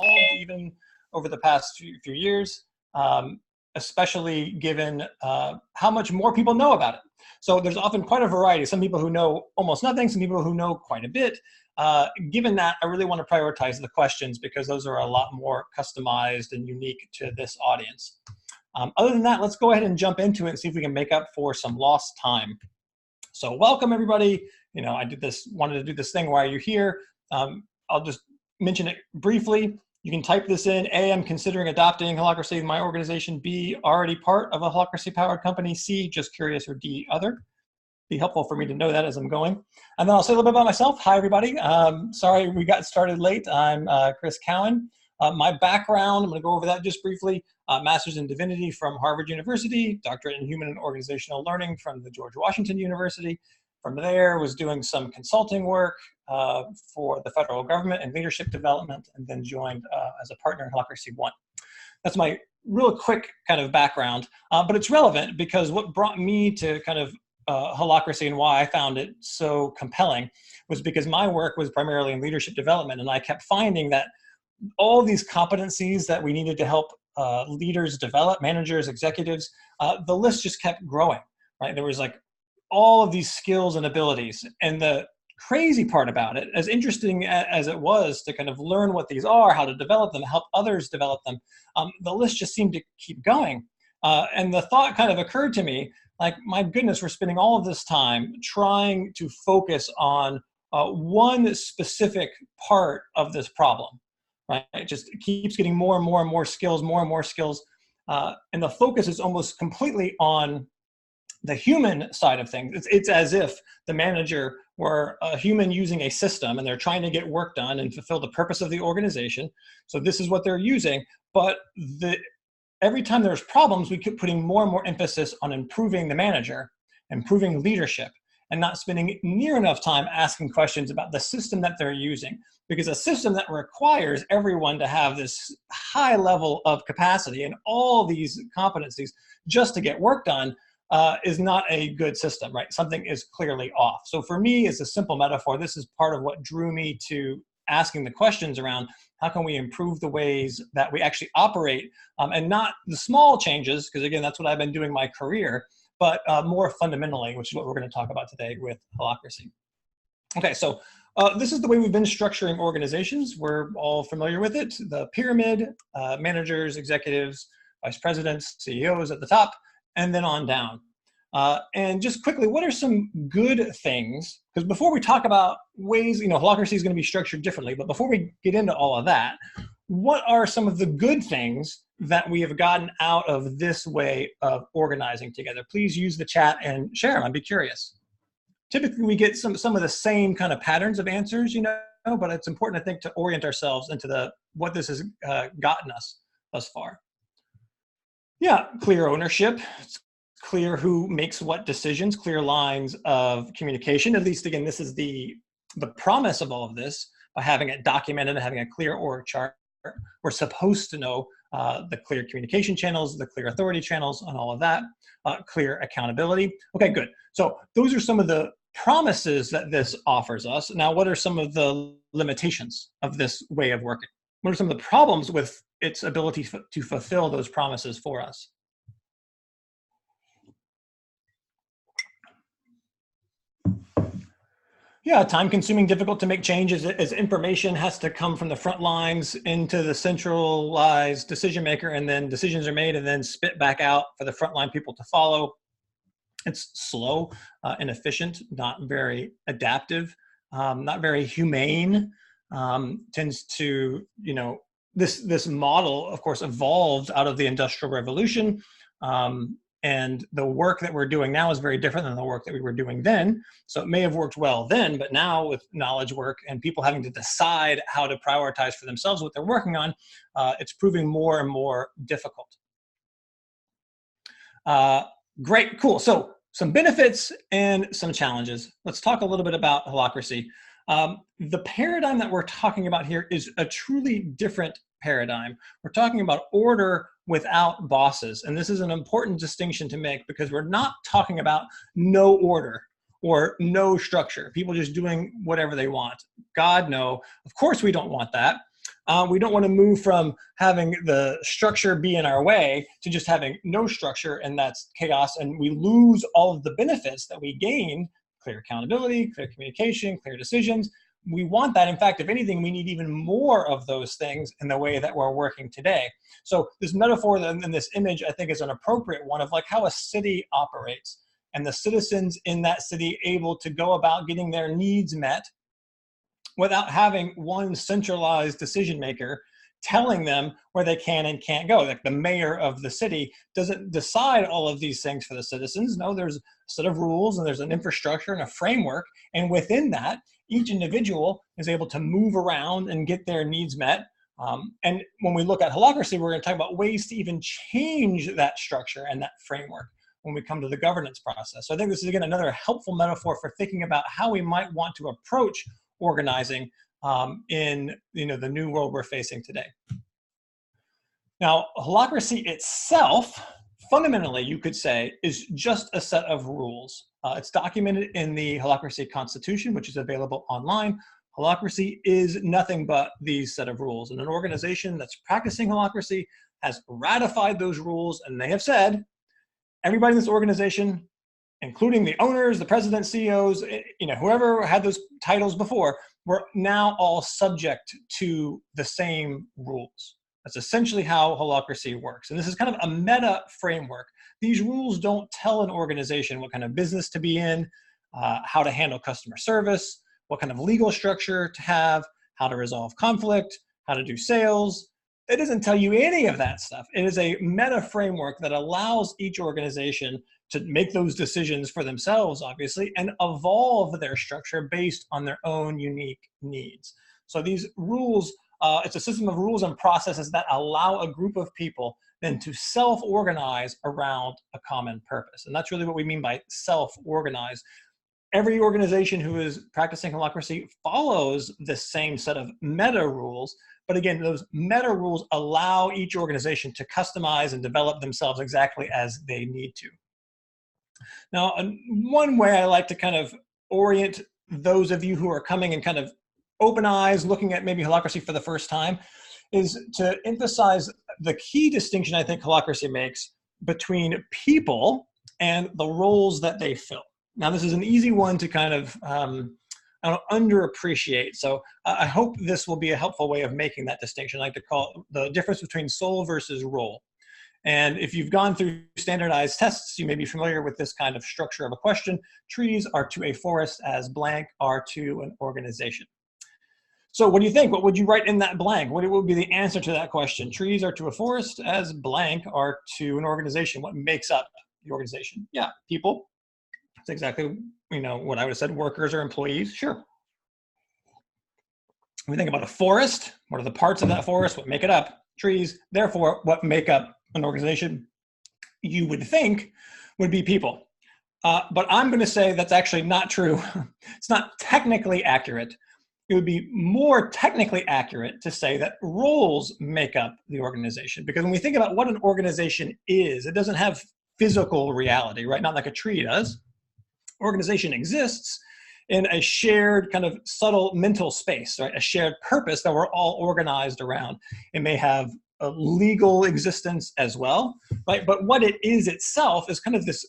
even over the past few years, especially given how much more people know about it. So there's often quite a variety. Some people who know almost nothing, some people who know quite a bit. Given that, I really want to prioritize the questions because those are a lot more customized and unique to this audience. Other than that, let's go ahead and jump into it and see if we can make up for some lost time. So welcome everybody. You know, wanted to do this thing while you're here. I'll just mention it briefly. You can type this in. A, I'm considering adopting Holacracy in my organization. B, already part of a Holacracy powered company. C, just curious. Or D, other. Be helpful for me to know that as I'm going. And then I'll say a little bit about myself. Hi, everybody. Sorry we got started late. I'm Chris Cowan. My background, I'm going to go over that just briefly. Master's in Divinity from Harvard University, doctorate in Human and Organizational Learning from the George Washington University. From there, was doing some consulting work for the federal government and leadership development, and then joined as a partner in Holacracy 1. That's my real quick kind of background, but it's relevant because what brought me to kind of Holacracy and why I found it so compelling was because my work was primarily in leadership development, and I kept finding that all these competencies that we needed to help leaders develop, managers, executives, the list just kept growing, right? There was like all of these skills and abilities. And the crazy part about it, as interesting as it was to kind of learn what these are, how to develop them, help others develop them, the list just seemed to keep going. And the thought kind of occurred to me, like, my goodness, we're spending all of this time trying to focus on one specific part of this problem, right? It just keeps getting more and more and more skills, more and more skills. And the focus is almost completely on the human side of things. It's as if the manager were a human using a system and they're trying to get work done and fulfill the purpose of the organization. So this is what they're using. But every time there's problems, we keep putting more and more emphasis on improving the manager, improving leadership, and not spending near enough time asking questions about the system that they're using. Because a system that requires everyone to have this high level of capacity and all these competencies just to get work done is not a good system, right? Something is clearly off. So for me, it's a simple metaphor. This is part of what drew me to asking the questions around how can we improve the ways that we actually operate, and not the small changes, because again, that's what I've been doing my career, but more fundamentally, which is what we're going to talk about today with Holacracy. Okay, so this is the way we've been structuring organizations. We're all familiar with it. The pyramid, managers, executives, vice presidents, CEOs at the top, and then on down. And just quickly, what are some good things? Because before we talk about ways, you know, Holacracy is going to be structured differently, but before we get into all of that, what are some of the good things that we have gotten out of this way of organizing together? Please use the chat and share them. I'd be curious. Typically, we get some of the same kind of patterns of answers, you know, but it's important, I think, to orient ourselves into what this has gotten us thus far. Yeah, clear ownership. It's clear who makes what decisions, clear lines of communication. At least, again, this is the promise of all of this. By having it documented and having a clear org chart, we're supposed to know the clear communication channels, the clear authority channels, and all of that. Clear accountability. Okay, good. So those are some of the promises that this offers us. Now, what are some of the limitations of this way of working? What are some of the problems with its ability to fulfill those promises for us? Yeah, time-consuming, difficult to make changes as information has to come from the front lines into the centralized decision maker, and then decisions are made and then spit back out for the frontline people to follow. It's slow, inefficient, not very adaptive, not very humane. Tends to, you know, this model, of course, evolved out of the Industrial Revolution. And the work that we're doing now is very different than the work that we were doing then. So it may have worked well then, but now with knowledge work and people having to decide how to prioritize for themselves what they're working on, it's proving more and more difficult. Great, cool. So some benefits and some challenges. Let's talk a little bit about Holacracy. The paradigm that we're talking about here is a truly different paradigm. We're talking about order without bosses. And this is an important distinction to make because we're not talking about no order or no structure, people just doing whatever they want. God, no. Of course we don't want that. We don't want to move from having the structure be in our way to just having no structure, and that's chaos, and we lose all of the benefits that we gain: clear accountability, clear communication, clear decisions. We want that. In fact, if anything, we need even more of those things in the way that we're working today. So this metaphor and this image, I think, is an appropriate one of like how a city operates, and the citizens in that city able to go about getting their needs met without having one centralized decision maker telling them where they can and can't go. Like the mayor of the city doesn't decide all of these things for the citizens. No, there's a set of rules and there's an infrastructure and a framework. And within that, each individual is able to move around and get their needs met. And when we look at Holacracy, we're going to talk about ways to even change that structure and that framework when we come to the governance process. So I think this is, again, another helpful metaphor for thinking about how we might want to approach organizing in the new world we're facing today. Now, Holacracy itself, fundamentally, you could say, is just a set of rules. It's documented in the Holacracy Constitution, which is available online. Holacracy is nothing but these set of rules. And an organization that's practicing Holacracy has ratified those rules, and they have said, everybody in this organization, including the owners, the president, CEOs, whoever had those titles before, we're now all subject to the same rules. That's essentially how Holacracy works. And this is kind of a meta framework. These rules don't tell an organization what kind of business to be in, how to handle customer service, what kind of legal structure to have, how to resolve conflict, how to do sales. It doesn't tell you any of that stuff. It is a meta framework that allows each organization to make those decisions for themselves, obviously, and evolve their structure based on their own unique needs. So these rules, it's a system of rules and processes that allow a group of people then to self-organize around a common purpose. And that's really what we mean by self-organize. Every organization who is practicing Holacracy follows the same set of meta rules. But again, those meta rules allow each organization to customize and develop themselves exactly as they need to. Now, one way I like to kind of orient those of you who are coming and kind of open eyes, looking at maybe Holacracy for the first time, is to emphasize the key distinction I think Holacracy makes between people and the roles that they fill. Now, this is an easy one to kind of underappreciate. So I hope this will be a helpful way of making that distinction. I like to call it the difference between soul versus role. And if you've gone through standardized tests, you may be familiar with this kind of structure of a question. Trees are to a forest as blank are to an organization. So what do you think? What would you write in that blank? What would be the answer to that question? Trees are to a forest as blank are to an organization. What makes up the organization? Yeah, people. That's exactly what I would have said. Workers or employees. Sure. When we think about a forest, what are the parts of that forest? What make it up? Trees. Therefore, what make up an organization, you would think, would be people. But I'm going to say that's actually not true. It's not technically accurate. It would be more technically accurate to say that roles make up the organization. Because when we think about what an organization is, it doesn't have physical reality, right? Not like a tree does. Organization exists in a shared kind of subtle mental space, right? A shared purpose that we're all organized around. It may have a legal existence as well, right? But what it is itself is kind of this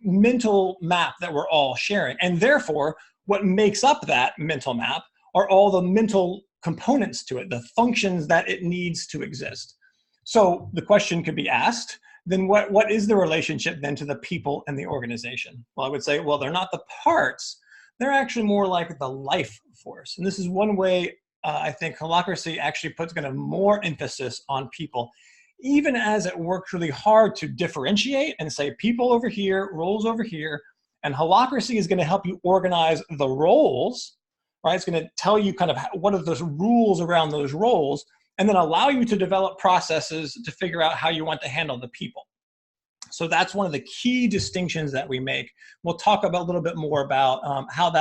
mental map that we're all sharing. And therefore, what makes up that mental map are all the mental components to it, the functions that it needs to exist. So the question could be asked, then what is the relationship then to the people and the organization? Well, I would say, well, they're not the parts. They're actually more like the life force. And this is one way I think Holacracy actually puts kind of more emphasis on people, even as it works really hard to differentiate and say people over here, roles over here. And Holacracy is going to help you organize the roles, right? It's going to tell you kind of what are those rules around those roles, and then allow you to develop processes to figure out how you want to handle the people. So that's one of the key distinctions that we make. We'll talk about a little bit more about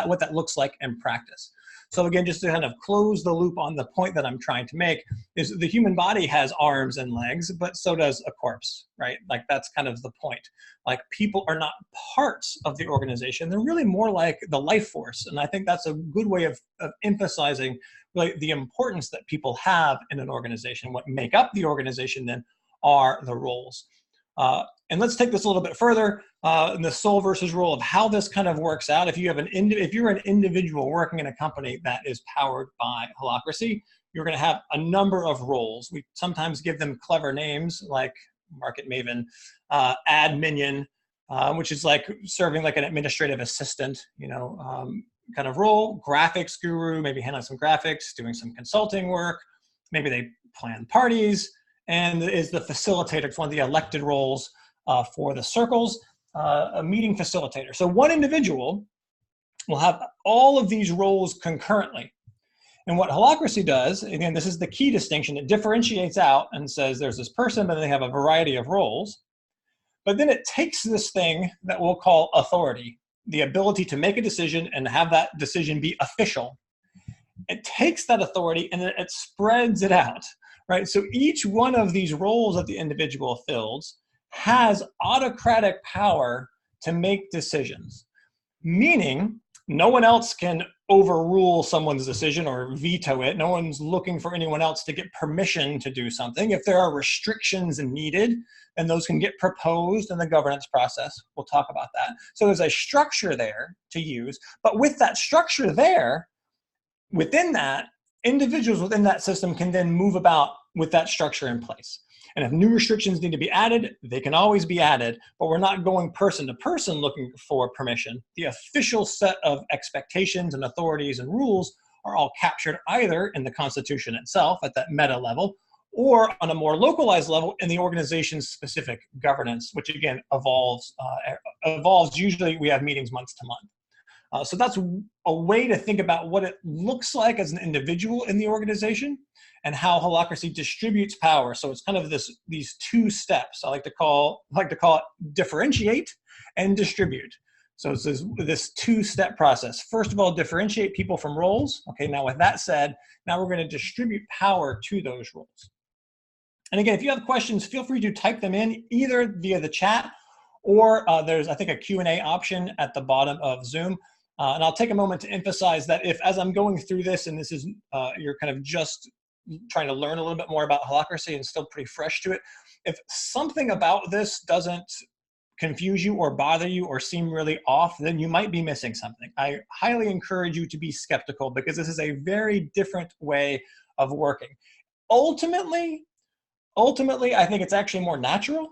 what that looks like in practice. So again, just to kind of close the loop on the point that I'm trying to make, is the human body has arms and legs, but so does a corpse, right? Like that's kind of the point. Like people are not parts of the organization. They're really more like the life force. And I think that's a good way of emphasizing really the importance that people have in an organization. What make up the organization then are the roles. And let's take this a little bit further in the soul versus role of how this kind of works out. If you're an individual working in a company that is powered by Holacracy, you're going to have a number of roles. We sometimes give them clever names like market maven, ad minion, which is like serving like an administrative assistant, kind of role. Graphics guru, maybe handling some graphics, doing some consulting work. Maybe they plan parties. And is the facilitator. It's one of the elected roles for the circles, a meeting facilitator. So one individual will have all of these roles concurrently. And what Holacracy does, again, this is the key distinction. It differentiates out and says there's this person, but they have a variety of roles. But then it takes this thing that we'll call authority, the ability to make a decision and have that decision be official. It takes that authority and then it spreads it out. Right? So each one of these roles that the individual fills has autocratic power to make decisions, meaning no one else can overrule someone's decision or veto it. No one's looking for anyone else to get permission to do something. If there are restrictions needed, then those can get proposed in the governance process. We'll talk about that. So there's a structure there to use, but with that structure there, within that, individuals within that system can then move about with that structure in place. And if new restrictions need to be added, they can always be added, but we're not going person to person looking for permission. The official set of expectations and authorities and rules are all captured either in the Constitution itself at that meta level, or on a more localized level in the organization's specific governance, which again evolves. Usually we have meetings month to month. So that's a way to think about what it looks like as an individual in the organization and how Holacracy distributes power. So it's kind of these two steps. I like to call it differentiate and distribute. So it's this two-step process. First of all, differentiate people from roles. Okay, now with that said, now we're going to distribute power to those roles. And again, if you have questions, feel free to type them in either via the chat or there's, I think, a Q&A option at the bottom of Zoom. And I'll take a moment to emphasize that if, as I'm going through this, and this is, you're kind of just trying to learn a little bit more about Holacracy and still pretty fresh to it, if something about this doesn't confuse you or bother you or seem really off, then you might be missing something. I highly encourage you to be skeptical because this is a very different way of working. Ultimately, I think it's actually more natural.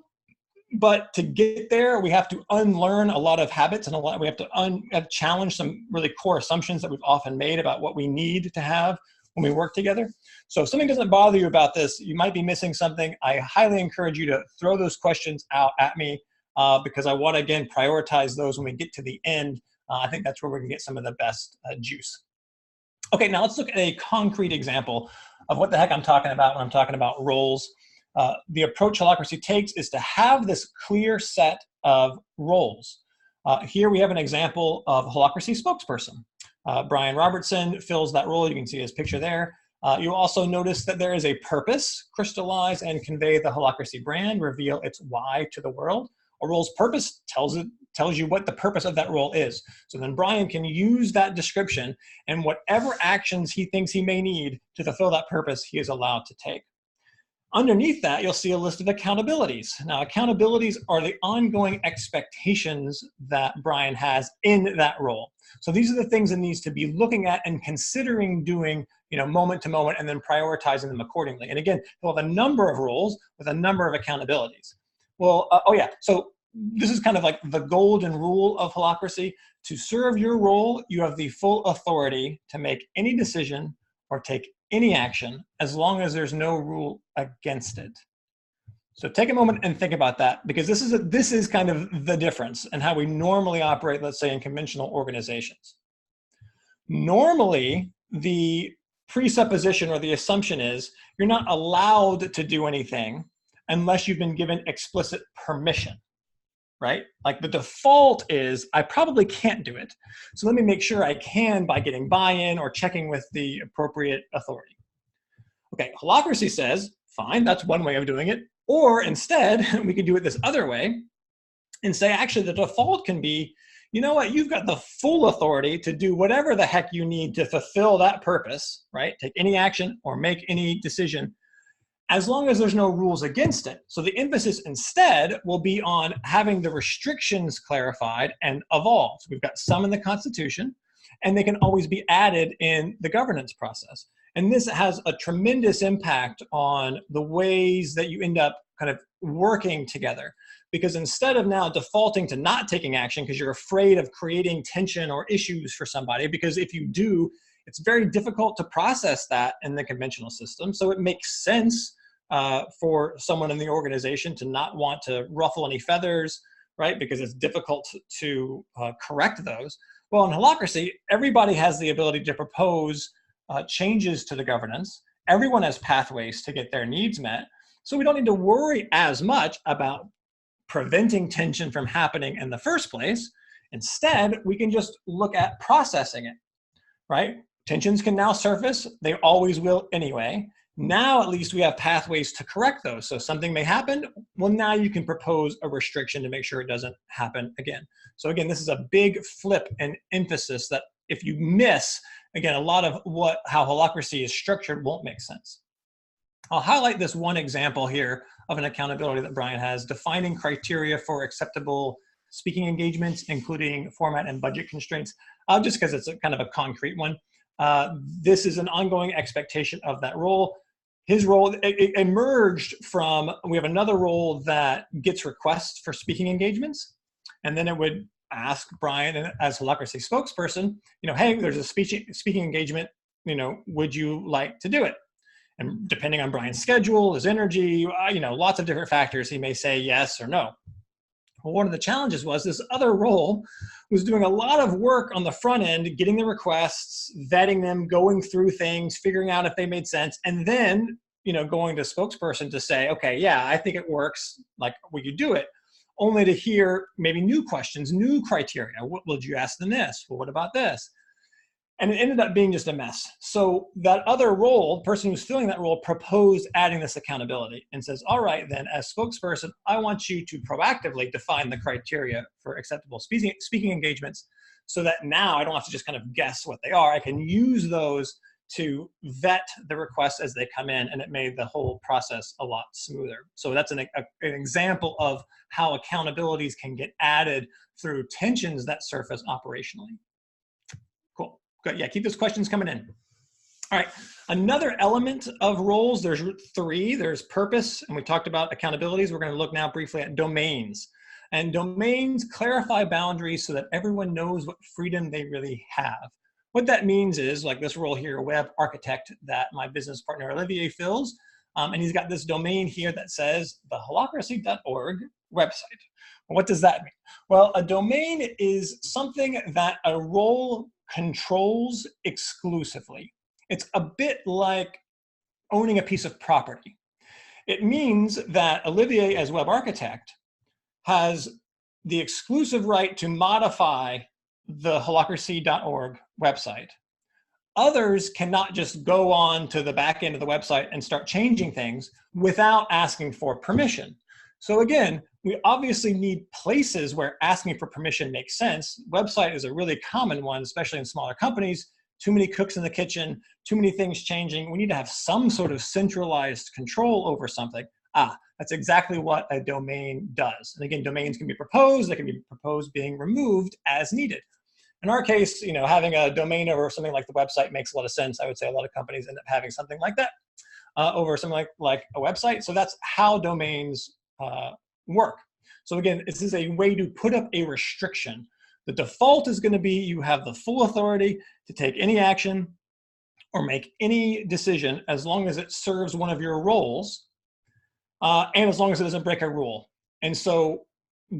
But to get there, we have to unlearn a lot of habits and we have to challenge some really core assumptions that we've often made about what we need to have when we work together. So if something doesn't bother you about this, you might be missing something. I highly encourage you to throw those questions out at me because I want to, again, prioritize those when we get to the end. I think that's where we can get some of the best juice. Okay, now let's look at a concrete example of what the heck I'm talking about when I'm talking about roles. The approach Holacracy takes is to have this clear set of roles. Here we have an example of a Holacracy spokesperson. Brian Robertson fills that role. You can see his picture there. You'll also notice that there is a purpose: crystallize and convey the Holacracy brand, reveal its why to the world. A role's purpose tells you what the purpose of that role is. So then Brian can use that description and whatever actions he thinks he may need to fulfill that purpose, he is allowed to take. Underneath that, you'll see a list of accountabilities. Now, accountabilities are the ongoing expectations that Brian has in that role. So these are the things that needs to be looking at and considering doing, moment to moment, and then prioritizing them accordingly. And again, you'll have a number of roles with a number of accountabilities. Well, so this is kind of like the golden rule of Holacracy. To serve your role, you have the full authority to make any decision or take any action as long as there's no rule against it. So take a moment and think about that, because this is kind of the difference in how we normally operate, let's say, in conventional organizations. Normally, the presupposition or the assumption is you're not allowed to do anything unless you've been given explicit permission. right? Like the default is I probably can't do it. So let me make sure I can by getting buy-in or checking with the appropriate authority. Okay, Holacracy says, fine, that's one way of doing it. Or instead, we could do it this other way and say, actually, the default can be, you know what, you've got the full authority to do whatever the heck you need to fulfill that purpose, right? Take any action or make any decision, as long as there's no rules against it. So the emphasis instead will be on having the restrictions clarified and evolved. We've got some in the Constitution, and they can always be added in the governance process. And this has a tremendous impact on the ways that you end up kind of working together. Because instead of now defaulting to not taking action because you're afraid of creating tension or issues for somebody, because if you do, it's very difficult to process that in the conventional system. So it makes sense for someone in the organization to not want to ruffle any feathers, right? Because it's difficult to correct those. Well, in Holacracy, everybody has the ability to propose changes to the governance. Everyone has pathways to get their needs met. So we don't need to worry as much about preventing tension from happening in the first place. Instead, we can just look at processing it, right? Tensions can now surface. They always will anyway. Now, at least we have pathways to correct those. So something may happen. Well, now you can propose a restriction to make sure it doesn't happen again. So again, this is a big flip and emphasis that if you miss, again, a lot of how Holacracy is structured won't make sense. I'll highlight this one example here of an accountability that Brian has, defining criteria for acceptable speaking engagements, including format and budget constraints, just because it's a kind of a concrete one. This is an ongoing expectation of that role. His role, it emerged from, we have another role that gets requests for speaking engagements, and then it would ask Brian as Holacracy spokesperson, hey, there's a speaking engagement, would you like to do it? And depending on Brian's schedule, his energy, lots of different factors, he may say yes or no. Well, one of the challenges was this other role was doing a lot of work on the front end, getting the requests, vetting them, going through things, figuring out if they made sense, and then, going to spokesperson to say, okay, yeah, I think it works, like, will you do it? Only to hear maybe new questions, new criteria. Would you ask them this? Well, what about this? And it ended up being just a mess. So that other role, the person who's filling that role, proposed adding this accountability and says, all right, then as spokesperson, I want you to proactively define the criteria for acceptable speaking engagements so that now I don't have to just kind of guess what they are. I can use those to vet the requests as they come in, and it made the whole process a lot smoother. So that's an example of how accountabilities can get added through tensions that surface operationally. Cool. Good. Yeah, keep those questions coming in. All right. Another element of roles, there's three. There's purpose, and we talked about accountabilities. We're going to look now briefly at domains. And domains clarify boundaries so that everyone knows what freedom they really have. What that means is, like this role here, web architect, that my business partner Olivier fills, and he's got this domain here that says the holacracy.org website. What does that mean? Well, a domain is something that a role controls exclusively. It's a bit like owning a piece of property. It means that Olivier, as web architect, has the exclusive right to modify the holacracy.org website. Others cannot just go on to the back end of the website and start changing things without asking for permission. So again, we obviously need places where asking for permission makes sense. Website is a really common one, especially in smaller companies. Too many cooks in the kitchen, too many things changing. We need to have some sort of centralized control over something. That's exactly what a domain does. And again, domains can be proposed. They can be proposed being removed as needed. In our case, having a domain over something like the website makes a lot of sense. I would say a lot of companies end up having something like that over something like a website. So that's how domains work. So again, this is a way to put up a restriction. The default is going to be you have the full authority to take any action or make any decision as long as it serves one of your roles and as long as it doesn't break a rule. And so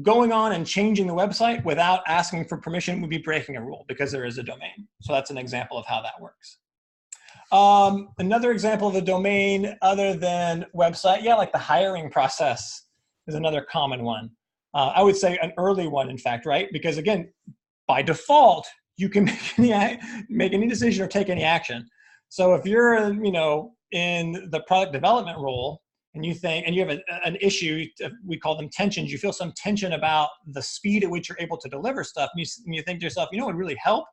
going on and changing the website without asking for permission would be breaking a rule because there is a domain. So that's an example of how that works. Another example of a domain other than website, like the hiring process is another common one. I would say an early one, in fact, right? Because again, by default, you can make any decision or take any action. So if you're, in the product development role and you think, and you have an issue, we call them tensions, you feel some tension about the speed at which you're able to deliver stuff, and you think to yourself, what would really help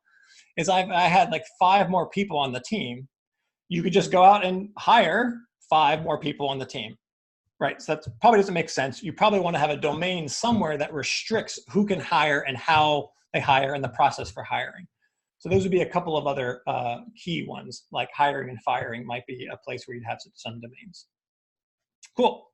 is I had like 5 more people on the team. You could just go out and hire 5 more people on the team. Right, so that probably doesn't make sense. You probably want to have a domain somewhere that restricts who can hire and how they hire and the process for hiring. So those would be a couple of other key ones, like hiring and firing might be a place where you'd have some domains. Cool,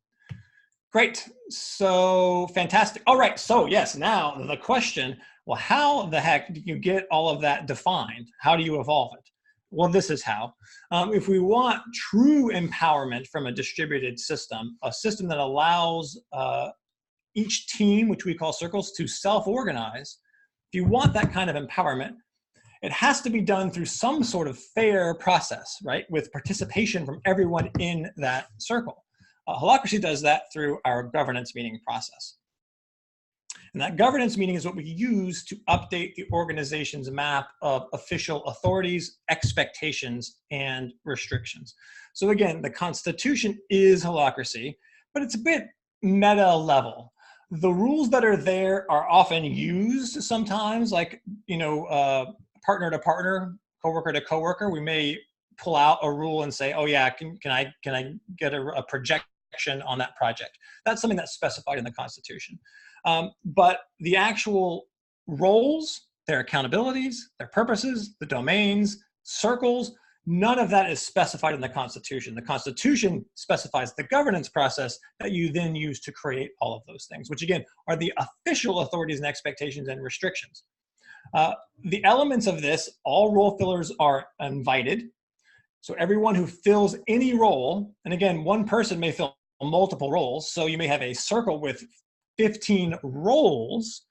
great, so fantastic. All right, so yes, now the question, well, how the heck do you get all of that defined? How do you evolve it? Well, this is how. If we want true empowerment from a distributed system, a system that allows each team, which we call circles, to self-organize, if you want that kind of empowerment, it has to be done through some sort of fair process, right? With participation from everyone in that circle. Holacracy does that through our governance meeting process. And that governance meeting is what we use to update the organization's map of official authorities, expectations, and restrictions. So again, the Constitution is Holacracy, but it's a bit meta level. The rules that are there are often used sometimes, like, partner to partner, coworker to coworker. We may pull out a rule and say, oh yeah, can I get a projection on that project? That's something that's specified in the Constitution. But the actual roles, their accountabilities, their purposes, the domains, circles, none of that is specified in the Constitution. The Constitution specifies the governance process that you then use to create all of those things, which again are the official authorities and expectations and restrictions. The elements of this, all role fillers are invited. So everyone who fills any role, and again, one person may fill multiple roles, so you may have a circle with 15 roles,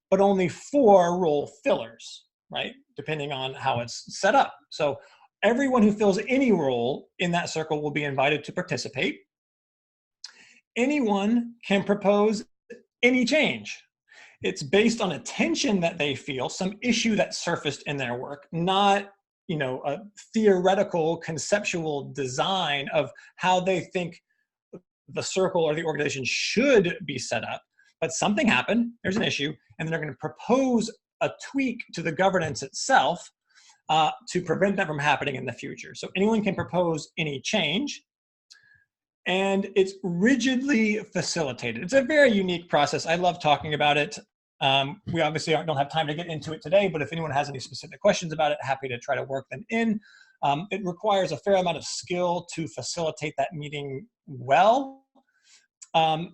but only 4 role fillers, right? Depending on how it's set up. So everyone who fills any role in that circle will be invited to participate. Anyone can propose any change. It's based on a tension that they feel, some issue that surfaced in their work, not a theoretical, conceptual design of how they think the circle or the organization should be set up. But something happened, there's an issue, and then they're going to propose a tweak to the governance itself to prevent that from happening in the future. So anyone can propose any change, and it's rigidly facilitated. It's a very unique process. I love talking about it. We obviously don't have time to get into it today, but if anyone has any specific questions about it, happy to try to work them in. It requires a fair amount of skill to facilitate that meeting well,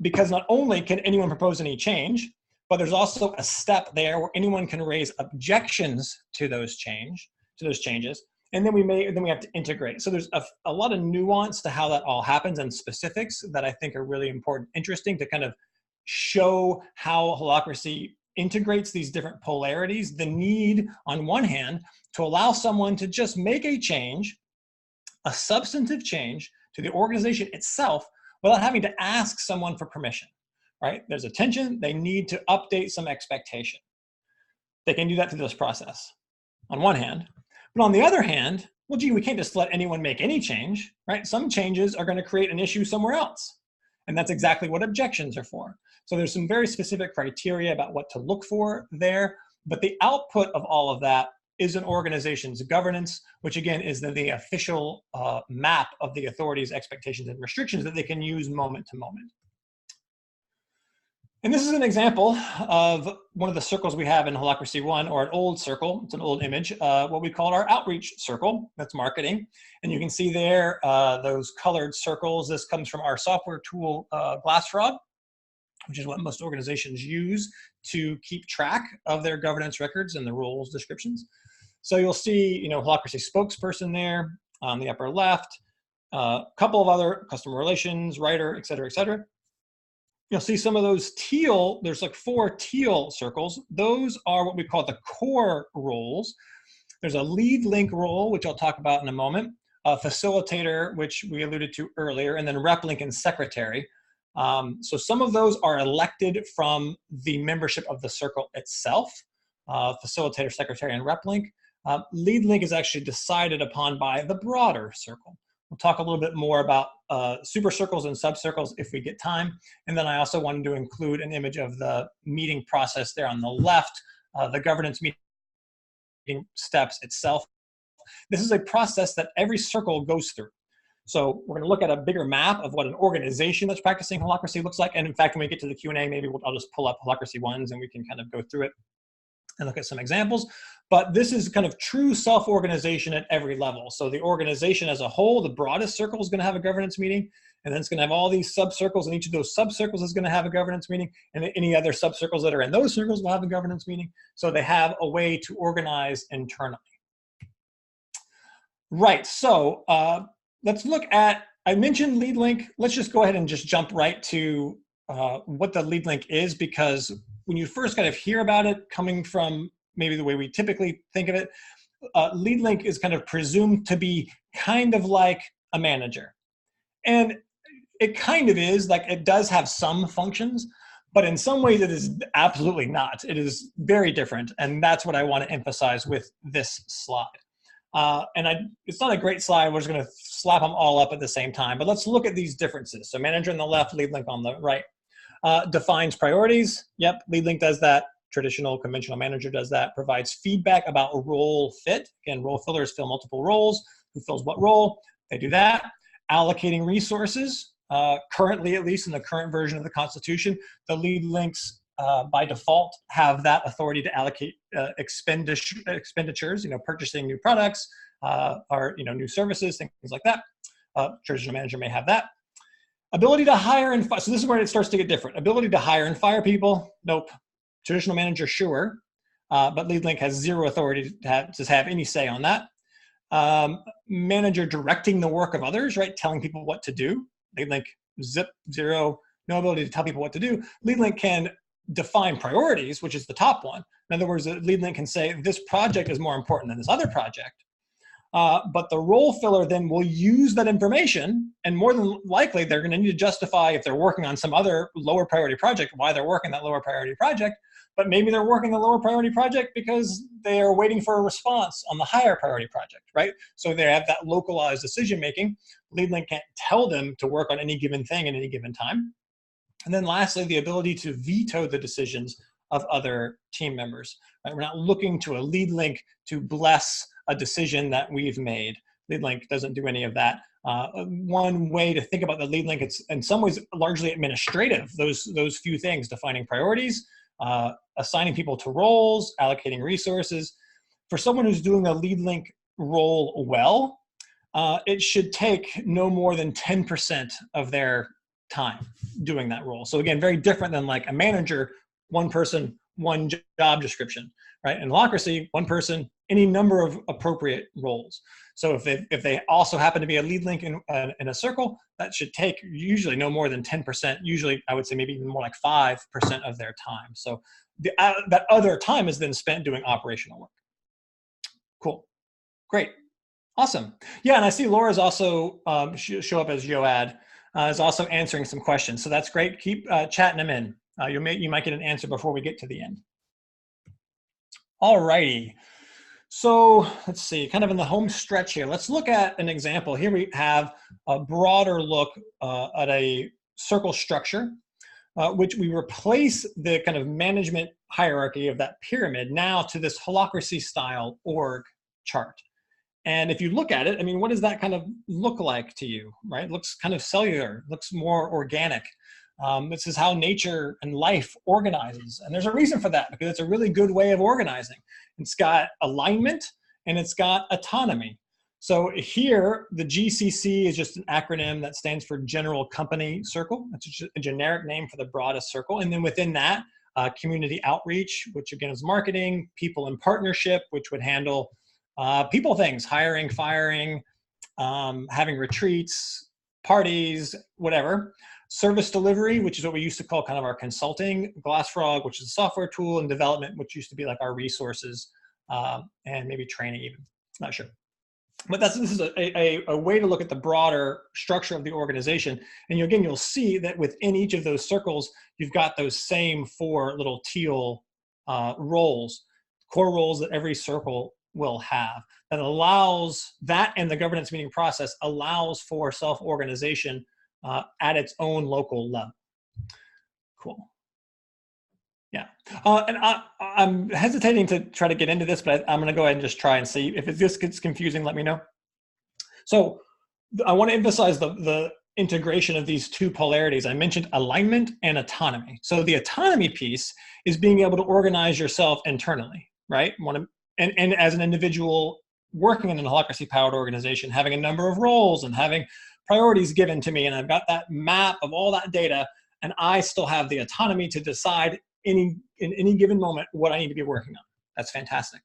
because not only can anyone propose any change, but there's also a step there where anyone can raise objections to those changes, and then we have to integrate. So there's a lot of nuance to how that all happens and specifics that I think are really important, interesting to kind of show how Holacracy integrates these different polarities. The need, on one hand, to allow someone to just make a change, a substantive change to the organization itself, without having to ask someone for permission, right? There's a tension, they need to update some expectation. They can do that through this process, on one hand. But on the other hand, well, gee, we can't just let anyone make any change, right? Some changes are going to create an issue somewhere else. And that's exactly what objections are for. So there's some very specific criteria about what to look for there. But the output of all of that is an organization's governance, which again is the official map of the authorities, expectations, and restrictions that they can use moment to moment. And this is an example of one of the circles we have in Holacracy 1, or an old circle. It's an old image, what we call our outreach circle. That's marketing. And you can see there those colored circles. This comes from our software tool, Glassfrog, which is what most organizations use to keep track of their governance records and the roles descriptions. So you'll see, Holacracy spokesperson there on the upper left, a couple of other customer relations, writer, et cetera, et cetera. You'll see some of those teal, there's like 4 teal circles. Those are what we call the core roles. There's a lead link role, which I'll talk about in a moment, a facilitator, which we alluded to earlier, and then rep link and secretary. So some of those are elected from the membership of the circle itself, facilitator, secretary, and rep link. Lead link is actually decided upon by the broader circle. We'll talk a little bit more about super circles and subcircles if we get time. And then I also wanted to include an image of the meeting process there on the left, the governance meeting steps itself. This is a process that every circle goes through. So we're going to look at a bigger map of what an organization that's practicing Holacracy looks like. And in fact, when we get to the Q&A, maybe I'll just pull up Holacracy ones and we can kind of go through it and look at some examples. But this is kind of true self-organization at every level. So the organization as a whole, the broadest circle is going to have a governance meeting, and then it's going to have all these subcircles, and each of those subcircles is going to have a governance meeting, and any other subcircles that are in those circles will have a governance meeting. So they have a way to organize internally. Right, so let's look at, I mentioned lead link. Let's just go ahead and just jump right to what the lead link is, because when you first kind of hear about it coming from maybe the way we typically think of it, lead link is kind of presumed to be kind of like a manager. And it kind of is, like it does have some functions, but in some ways it is absolutely not. It is very different. And that's what I want to emphasize with this slide. It's not a great slide. We're just going to slap them all up at the same time, but let's look at these differences. So manager on the left, lead link on the right. Defines priorities. Yep, lead link does that. Traditional conventional manager does that. Provides feedback about a role fit. Again, role fillers fill multiple roles. Who fills what role? They do that. Allocating resources. Currently, at least in the current version of the Constitution, the lead links by default have that authority to allocate expenditures, purchasing new products or new services, things like that. Traditional manager may have that. Ability to hire and fire. So this is where it starts to get different. Ability to hire and fire people. Nope. Traditional manager, sure. But lead link has zero authority to have any say on that. Manager directing the work of others, right? Telling people what to do. Lead link, zip, zero, no ability to tell people what to do. Lead link can define priorities, which is the top one. In other words, the lead link can say this project is more important than this other project. But the role filler then will use that information, and more than likely they're going to need to justify, if they're working on some other lower priority project, why they're working that lower priority project. But maybe they're working a lower priority project because they are waiting for a response on the higher priority project, right? So they have that localized decision making. Lead link can't tell them to work on any given thing at any given time. And then lastly, the ability to veto the decisions of other team members. Right? We're not looking to a lead link to bless a decision that we've made. Lead link doesn't do any of that. One way to think about the lead link, it's in some ways largely administrative, those few things: defining priorities, assigning people to roles, allocating resources. For someone who's doing a lead link role well, it should take no more than 10% of their time doing that role. So again, very different than like a manager, one person, one job description, right? In Holacracy, one person, any number of appropriate roles. So if they also happen to be a lead link in a circle, that should take usually no more than 10%. Usually, I would say maybe even more like 5% of their time. So that other time is then spent doing operational work. Cool, great, awesome. Yeah, and I see Laura's also show up as Yoad, is also answering some questions. So that's great. Keep chatting them in. You might get an answer before we get to the end. All righty. So let's see, kind of in the home stretch here, let's look at an example. Here we have a broader look at a circle structure, which we replace the kind of management hierarchy of that pyramid now to this Holacracy style org chart. And if you look at it, I mean, what does that kind of look like to you, right? It looks kind of cellular, looks more organic. This is how nature and life organizes. And there's a reason for that, because it's a really good way of organizing. It's got alignment and it's got autonomy. So here, the GCC is just an acronym that stands for General Company Circle. It's just a generic name for the broadest circle. And then within that, community outreach, which again is marketing, people in partnership, which would handle people things, hiring, firing, having retreats, parties, whatever. Service delivery, which is what we used to call kind of our consulting, Glassfrog, which is a software tool, and development, which used to be like our resources, and maybe training even, not sure. But this is a way to look at the broader structure of the organization. And again, you'll see that within each of those circles, you've got those same 4 little teal roles, core roles that every circle will have. That allows, that and the governance meeting process allows for self-organization at its own local level. Cool. Yeah, and I'm hesitating to try to get into this, but I'm going to go ahead and just try and see. If this gets confusing, let me know. So I want to emphasize the integration of these 2 polarities. I mentioned alignment and autonomy. So the autonomy piece is being able to organize yourself internally, right? And as an individual working in an holacracy-powered organization, having a number of roles and having priorities given to me, and I've got that map of all that data, and I still have the autonomy to decide in any given moment what I need to be working on. That's fantastic.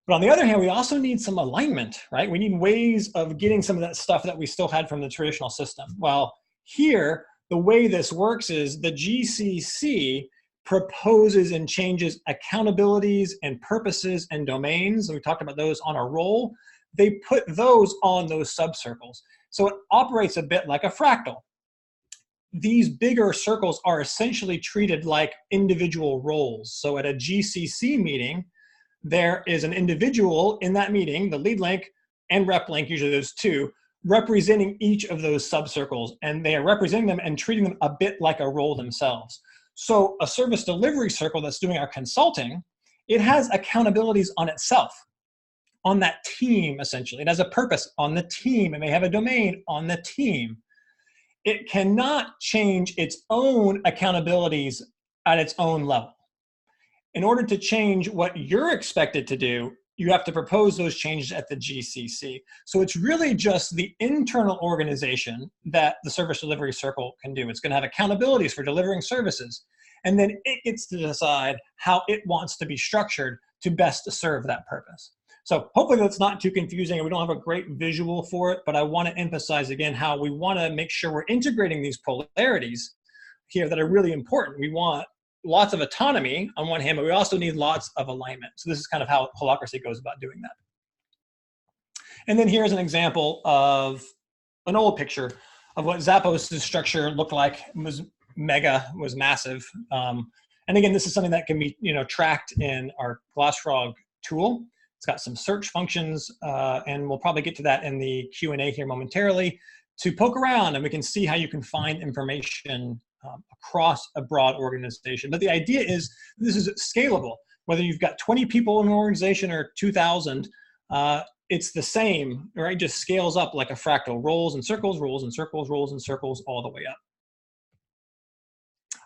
But on the other hand, we also need some alignment, right? We need ways of getting some of that stuff that we still had from the traditional system. Well, here, the way this works is the GCC proposes and changes accountabilities and purposes and domains. We talked about those on a role. They put those on those subcircles. So it operates a bit like a fractal. These bigger circles are essentially treated like individual roles. So at a GCC meeting, there is an individual in that meeting, the lead link and rep link, usually those 2, representing each of those subcircles, and they are representing them and treating them a bit like a role themselves. So a service delivery circle that's doing our consulting, it has accountabilities on itself, on that team, essentially. It has a purpose on the team. It may have a domain on the team. It cannot change its own accountabilities at its own level. In order to change what you're expected to do, you have to propose those changes at the GCC. So it's really just the internal organization that the service delivery circle can do. It's going to have accountabilities for delivering services. And then it gets to decide how it wants to be structured to best serve that purpose. So hopefully that's not too confusing, and we don't have a great visual for it, but I want to emphasize again how we want to make sure we're integrating these polarities here that are really important. We want lots of autonomy on one hand, but we also need lots of alignment. So this is kind of how Holacracy goes about doing that. And then here's an example of an old picture of what Zappos' structure looked like. It was mega, was massive. And again, this is something that can be tracked in our Glassfrog tool. It's got some search functions, and we'll probably get to that in the Q&A here momentarily, to poke around and we can see how you can find information across a broad organization. But the idea is this is scalable. Whether you've got 20 people in an organization or 2,000, it's the same, right? It just scales up like a fractal, roles and circles, roles and circles, roles and circles, all the way up.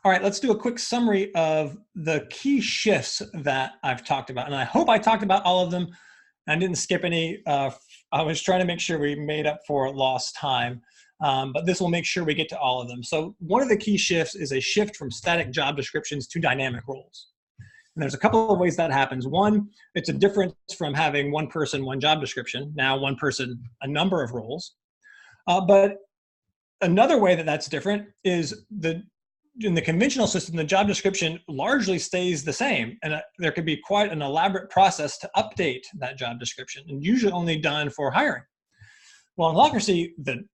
All right, let's do a quick summary of the key shifts that I've talked about. And I hope I talked about all of them. I didn't skip any. I was trying to make sure we made up for lost time. But this will make sure we get to all of them. So one of the key shifts is a shift from static job descriptions to dynamic roles. And there's a couple of ways that happens. One, it's a difference from having one person, one job description. Now one person, a number of roles. But another way that that's different is in the conventional system, the job description largely stays the same. And there could be quite an elaborate process to update that job description, and usually only done for hiring. Well, in Holacracy, the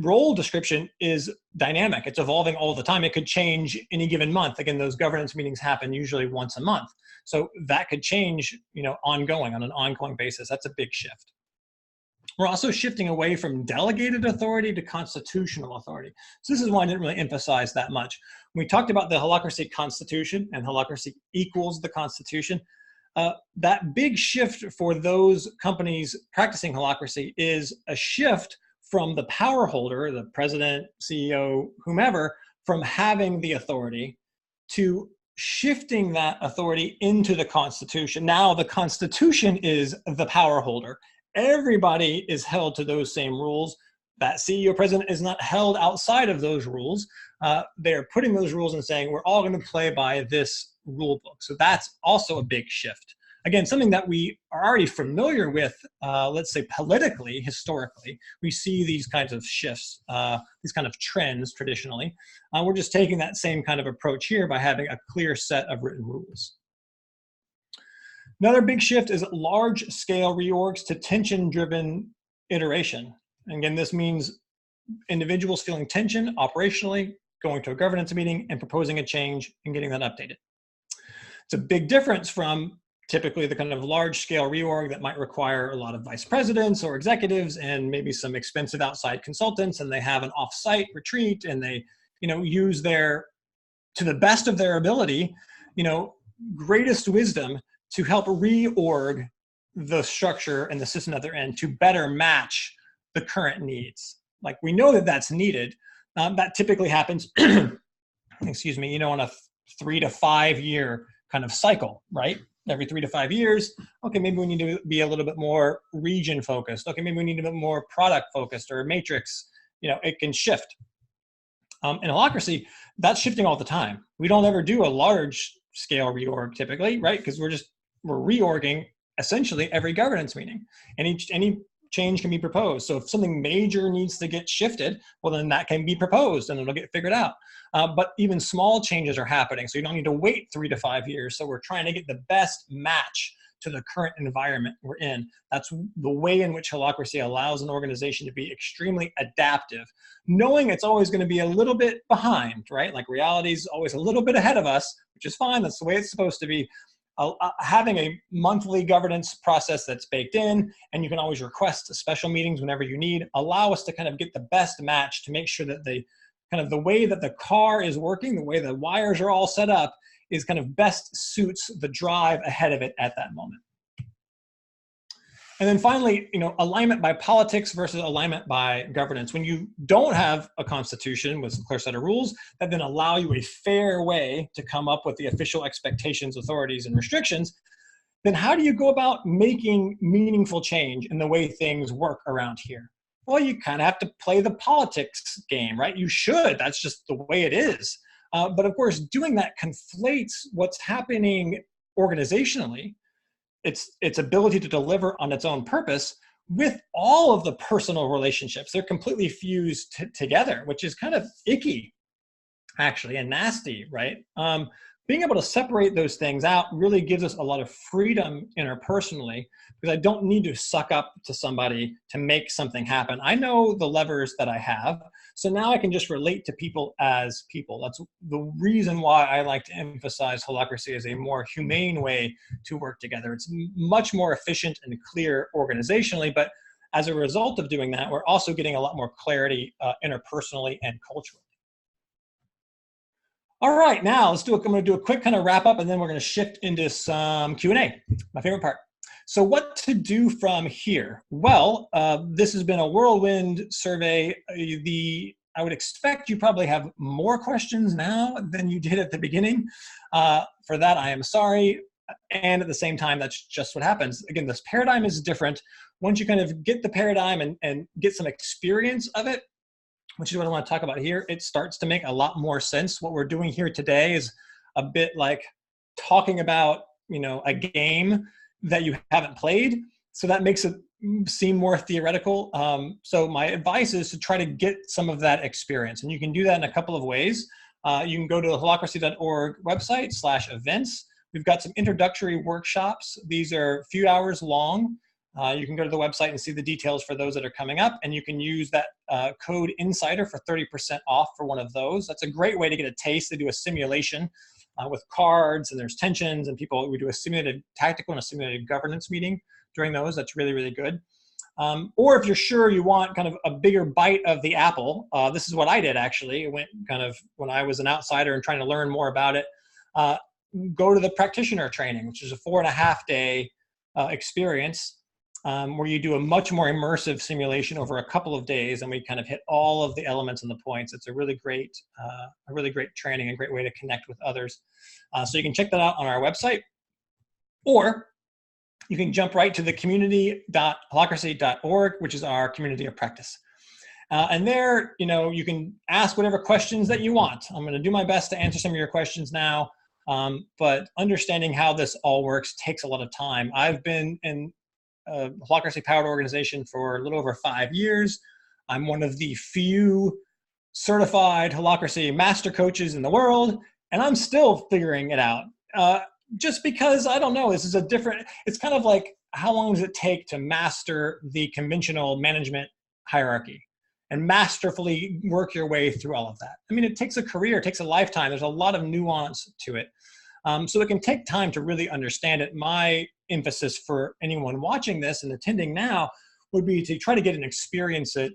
role description is dynamic. It's evolving all the time. It could change any given month. Again, those governance meetings happen usually once a month. So that could change, ongoing, on an ongoing basis. That's a big shift. We're also shifting away from delegated authority to constitutional authority. So this is why I didn't really emphasize that much. When we talked about the Holacracy Constitution, and Holacracy equals the Constitution, that big shift for those companies practicing Holacracy is a shift from the power holder, the president, CEO, whomever, from having the authority to shifting that authority into the Constitution. Now the Constitution is the power holder. Everybody is held to those same rules. That CEO president is not held outside of those rules. They're putting those rules and saying, we're all going to play by this rule book. So that's also a big shift. Again, something that we are already familiar with, let's say politically, historically. We see these kinds of shifts, these kind of trends traditionally. We're just taking that same kind of approach here by having a clear set of written rules. Another big shift is large-scale reorgs to tension-driven iteration. And again, this means individuals feeling tension operationally, going to a governance meeting and proposing a change and getting that updated. It's a big difference from typically the kind of large scale reorg that might require a lot of vice presidents or executives and maybe some expensive outside consultants, and they have an off-site retreat and they, use their, to the best of their ability, greatest wisdom to help reorg the structure and the system that they're in to better match the current needs. Like, we know that that's needed. That typically happens, excuse me, on a 3 to 5 year kind of cycle, right? Every 3 to 5 years, okay, maybe we need to be a little bit more region focused. Okay, maybe we need a bit more product focused or matrix. It can shift. In Holacracy, that's shifting all the time. We don't ever do a large scale reorg typically, right? Because we're reorging essentially every governance meeting. Any change can be proposed. So if something major needs to get shifted, well, then that can be proposed and it'll get figured out. But even small changes are happening. So you don't need to wait 3 to 5 years. So we're trying to get the best match to the current environment we're in. That's the way in which Holacracy allows an organization to be extremely adaptive, knowing it's always going to be a little bit behind, right? Like, reality is always a little bit ahead of us, which is fine. That's the way it's supposed to be. Having a monthly governance process that's baked in, and you can always request special meetings whenever you need, allow us to kind of get the best match to make sure that the way that the car is working, the way the wires are all set up, is kind of best suits the drive ahead of it at that moment. And then finally, alignment by politics versus alignment by governance. When you don't have a constitution with a clear set of rules that then allow you a fair way to come up with the official expectations, authorities, and restrictions, then how do you go about making meaningful change in the way things work around here? Well, you kind of have to play the politics game, right? You should. That's just the way it is. But of course, doing that conflates what's happening organizationally, its ability to deliver on its own purpose, with all of the personal relationships. They're completely fused together, which is kind of icky, actually, and nasty, right? Being able to separate those things out really gives us a lot of freedom interpersonally, because I don't need to suck up to somebody to make something happen. I know the levers that I have, so now I can just relate to people as people. That's the reason why I like to emphasize Holacracy as a more humane way to work together. It's much more efficient and clear organizationally, but as a result of doing that, we're also getting a lot more clarity interpersonally and culturally. All right, now I'm going to do a quick kind of wrap up, and then we're going to shift into some Q&A, my favorite part. So what to do from here? Well, this has been a whirlwind survey. I would expect you probably have more questions now than you did at the beginning. For that, I am sorry. And at the same time, that's just what happens. Again, this paradigm is different. Once you kind of get the paradigm and get some experience of it, which is what I want to talk about here, it starts to make a lot more sense. What we're doing here today is a bit like talking about, a game that you haven't played. So that makes it seem more theoretical. So my advice is to try to get some of that experience. And you can do that in a couple of ways. You can go to the holacracy.org website /events. We've got some introductory workshops. These are a few hours long. You can go to the website and see the details for those that are coming up, and you can use that code INSIDER for 30% off for one of those. That's a great way to get a taste. They do a simulation with cards, and there's tensions, and we do a simulated tactical and a simulated governance meeting during those. That's really, really good. Or if you're sure you want kind of a bigger bite of the apple, this is what I did actually. It went kind of when I was an outsider and trying to learn more about it. Go to the practitioner training, which is a 4.5-day experience. Where you do a much more immersive simulation over a couple of days, and we kind of hit all of the elements and the points. It's a really great training, a great way to connect with others. So you can check that out on our website, or you can jump right to the community.holacracy.org, which is our community of practice. And there, you can ask whatever questions that you want. I'm going to do my best to answer some of your questions now, but understanding how this all works takes a lot of time. I've been in Holacracy powered organization for a little over 5 years. I'm one of the few certified Holacracy master coaches in the world, and I'm still figuring it out. Just because, I don't know, it's kind of like how long does it take to master the conventional management hierarchy and masterfully work your way through all of that? I mean, it takes a career, it takes a lifetime. There's a lot of nuance to it. So it can take time to really understand it. My emphasis for anyone watching this and attending now would be to try to get an experience of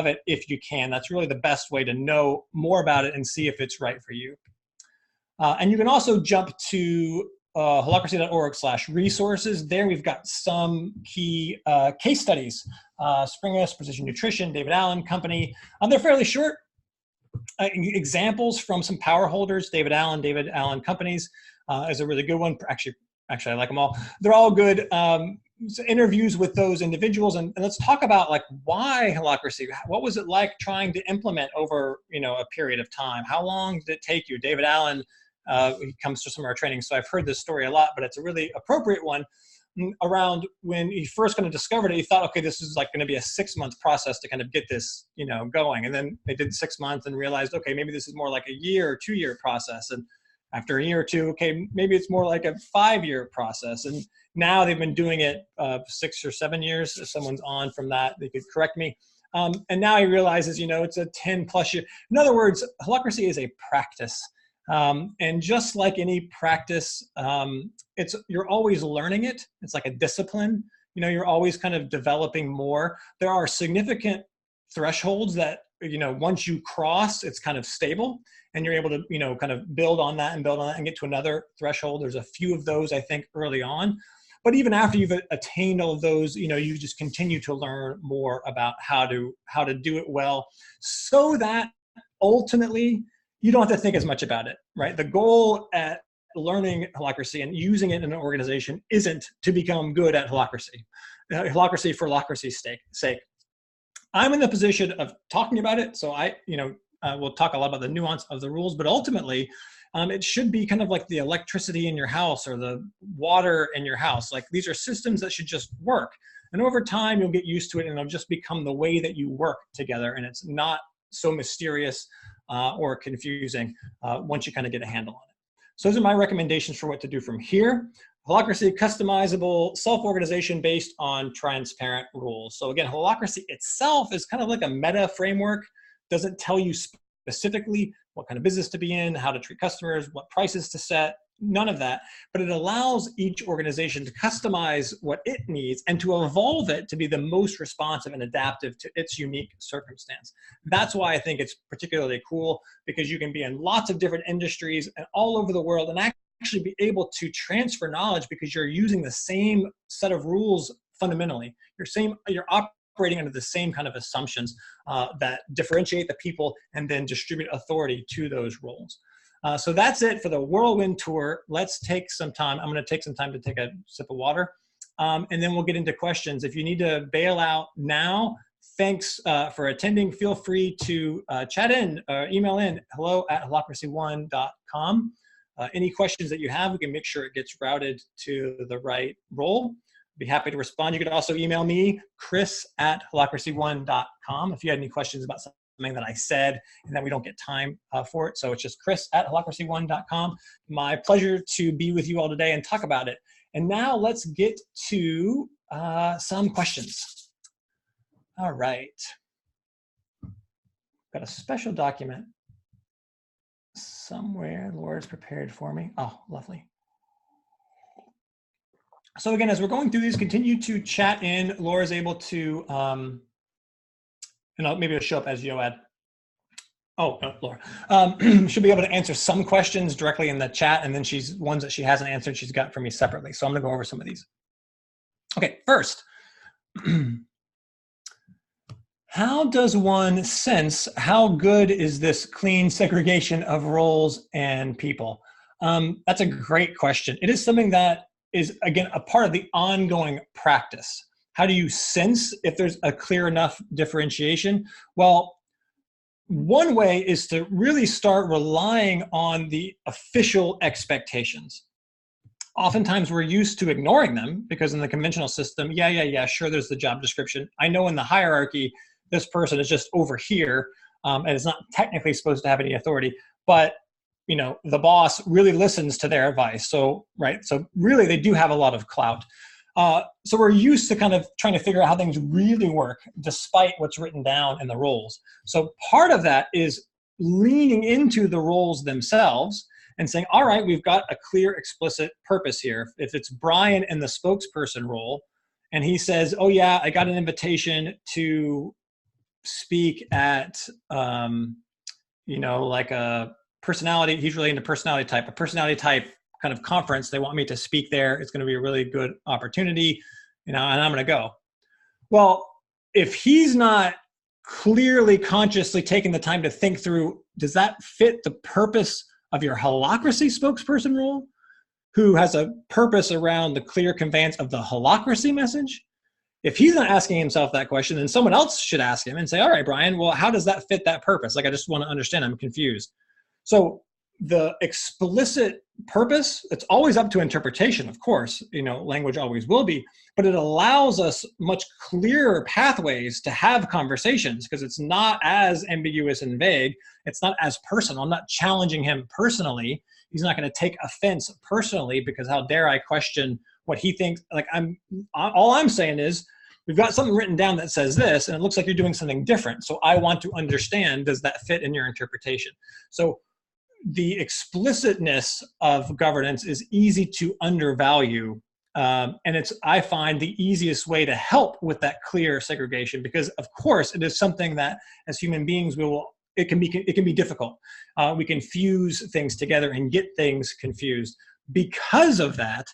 it if you can. That's really the best way to know more about it and see if it's right for you. And you can also jump to holacracy.org/resources. There we've got some key case studies. Springus, Precision Nutrition, David Allen Company. They're fairly short. Examples from some power holders. David Allen Companies is a really good one. Actually, I like them all. They're all good. So interviews with those individuals, and let's talk about like why Holacracy. What was it like trying to implement over a period of time? How long did it take you? David Allen, he comes to some of our training, so I've heard this story a lot, but it's a really appropriate one. Around when he first kind of discovered it, he thought, okay, this is like going to be a 6-month process to kind of get this, going. And then they did 6 months and realized, okay, maybe this is more like a year or 2-year process. And after a year or two, okay, maybe it's more like a 5-year process. And now they've been doing it 6 or 7 years. If someone's on from that, they could correct me. And now he realizes, it's a 10+ year. In other words, Holacracy is a practice. And just like any practice, you're always learning it. It's like a discipline. You're always kind of developing more. There are significant thresholds that, once you cross, it's kind of stable and you're able to, kind of build on that and get to another threshold. There's a few of those, I think, early on. But even after you've attained all of those, you just continue to learn more about how to do it well, so that ultimately you don't have to think as much about it, right? The goal at learning Holacracy and using it in an organization isn't to become good at Holacracy. Holacracy for Holacracy's sake. I'm in the position of talking about it, so we'll talk a lot about the nuance of the rules, but ultimately, it should be kind of like the electricity in your house or the water in your house. Like, these are systems that should just work. And over time, you'll get used to it and it'll just become the way that you work together. And it's not so mysterious or confusing once you kind of get a handle on it. So those are my recommendations for what to do from here. Holacracy, customizable self-organization based on transparent rules. So again, Holacracy itself is kind of like a meta framework. Doesn't tell you specifically what kind of business to be in, how to treat customers, what prices to set, none of that. But it allows each organization to customize what it needs and to evolve it to be the most responsive and adaptive to its unique circumstance. That's why I think it's particularly cool, because you can be in lots of different industries and all over the world and actually be able to transfer knowledge because you're using the same set of rules fundamentally. You're operating under the same kind of assumptions that differentiate the people and then distribute authority to those roles. So that's it for the whirlwind tour. Let's take some time. I'm going to take some time to take a sip of water, and then we'll get into questions. If you need to bail out now, thanks for attending. Feel free to chat in or email in hello@holacracy1.com. Any questions that you have, we can make sure it gets routed to the right role. Be happy to respond. You could also email me, chris@holacracy1.com, if you had any questions about something that I said and that we don't get time for it. So it's just chris@holacracy1.com. My pleasure to be with you all today and talk about it. And now let's get to some questions. All right. Got a special document somewhere Laura's prepared for me. Oh, lovely. So again, as we're going through these, continue to chat in. Laura's able to, maybe it'll show up as Yoad. Oh, no, Laura. She'll be able to answer some questions directly in the chat, and then ones that she hasn't answered, she's got for me separately. So I'm gonna go over some of these. Okay, first, how does one sense how good is this clean segregation of roles and people? That's a great question. It is something that is, again, a part of the ongoing practice. How do you sense if there's a clear enough differentiation? Well, one way is to really start relying on the official expectations. Oftentimes we're used to ignoring them because in the conventional system, sure, there's the job description. I know in the hierarchy, this person is just over here and is not technically supposed to have any authority, but the boss really listens to their advice. So, right. So really they do have a lot of clout. So we're used to kind of trying to figure out how things really work despite what's written down in the rules. So part of that is leaning into the rules themselves and saying, all right, we've got a clear, explicit purpose here. If it's Brian in the spokesperson role, and he says, oh yeah, I got an invitation to speak at, like a personality, he's really into personality type, a personality type kind of conference. They want me to speak there. It's going to be a really good opportunity, and I'm going to go. Well, if he's not clearly, consciously taking the time to think through, does that fit the purpose of your Holacracy spokesperson role, who has a purpose around the clear conveyance of the Holacracy message? If he's not asking himself that question, then someone else should ask him and say, all right, Brian, well, how does that fit that purpose? Like, I just want to understand, I'm confused. So the explicit purpose, it's always up to interpretation, of course, language always will be, but it allows us much clearer pathways to have conversations because it's not as ambiguous and vague. It's not as personal. I'm not challenging him personally. He's not going to take offense personally because how dare I question what he thinks. Like, all I'm saying is we've got something written down that says this, and it looks like you're doing something different. So I want to understand, does that fit in your interpretation? So the explicitness of governance is easy to undervalue. And it's, I find, the easiest way to help with that clear segregation, because of course it is something that as human beings, it can be difficult. We can fuse things together and get things confused. Because of that,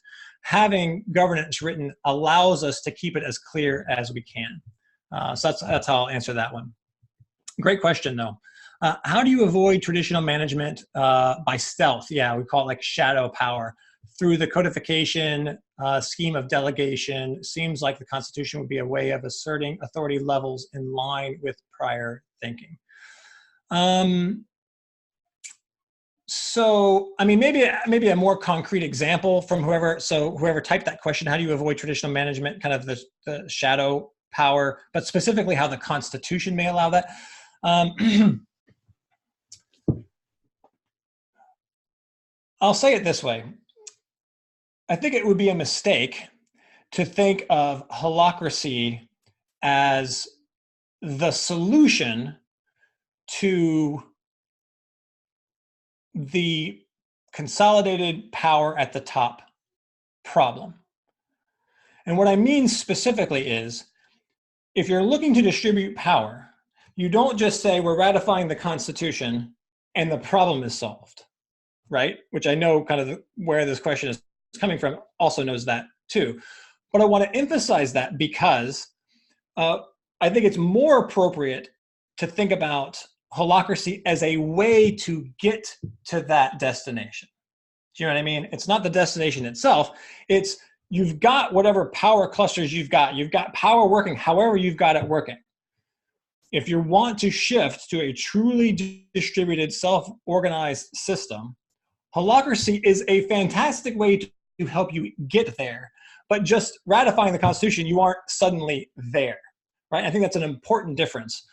having governance written allows us to keep it as clear as we can. So that's how I'll answer that one. Great question though. How do you avoid traditional management by stealth? Yeah, we call it like shadow power. Through the codification scheme of delegation, seems like the Constitution would be a way of asserting authority levels in line with prior thinking. So, I mean, maybe a more concrete example from whoever typed that question, how do you avoid traditional management, kind of the shadow power, but specifically how the Constitution may allow that. I'll say it this way. I think it would be a mistake to think of holacracy as the solution to the consolidated power at the top problem. And what I mean specifically is, if you're looking to distribute power, you don't just say we're ratifying the Constitution and the problem is solved, right? Which I know kind of where this question is coming from also knows that too. But I want to emphasize that because I think it's more appropriate to think about holacracy as a way to get to that destination. Do you know what I mean? It's not the destination itself. It's you've got whatever power clusters you've got. You've got power working however you've got it working. If you want to shift to a truly distributed, self-organized system, holacracy is a fantastic way to help you get there. But just ratifying the Constitution, you aren't suddenly there, right? I think that's an important difference.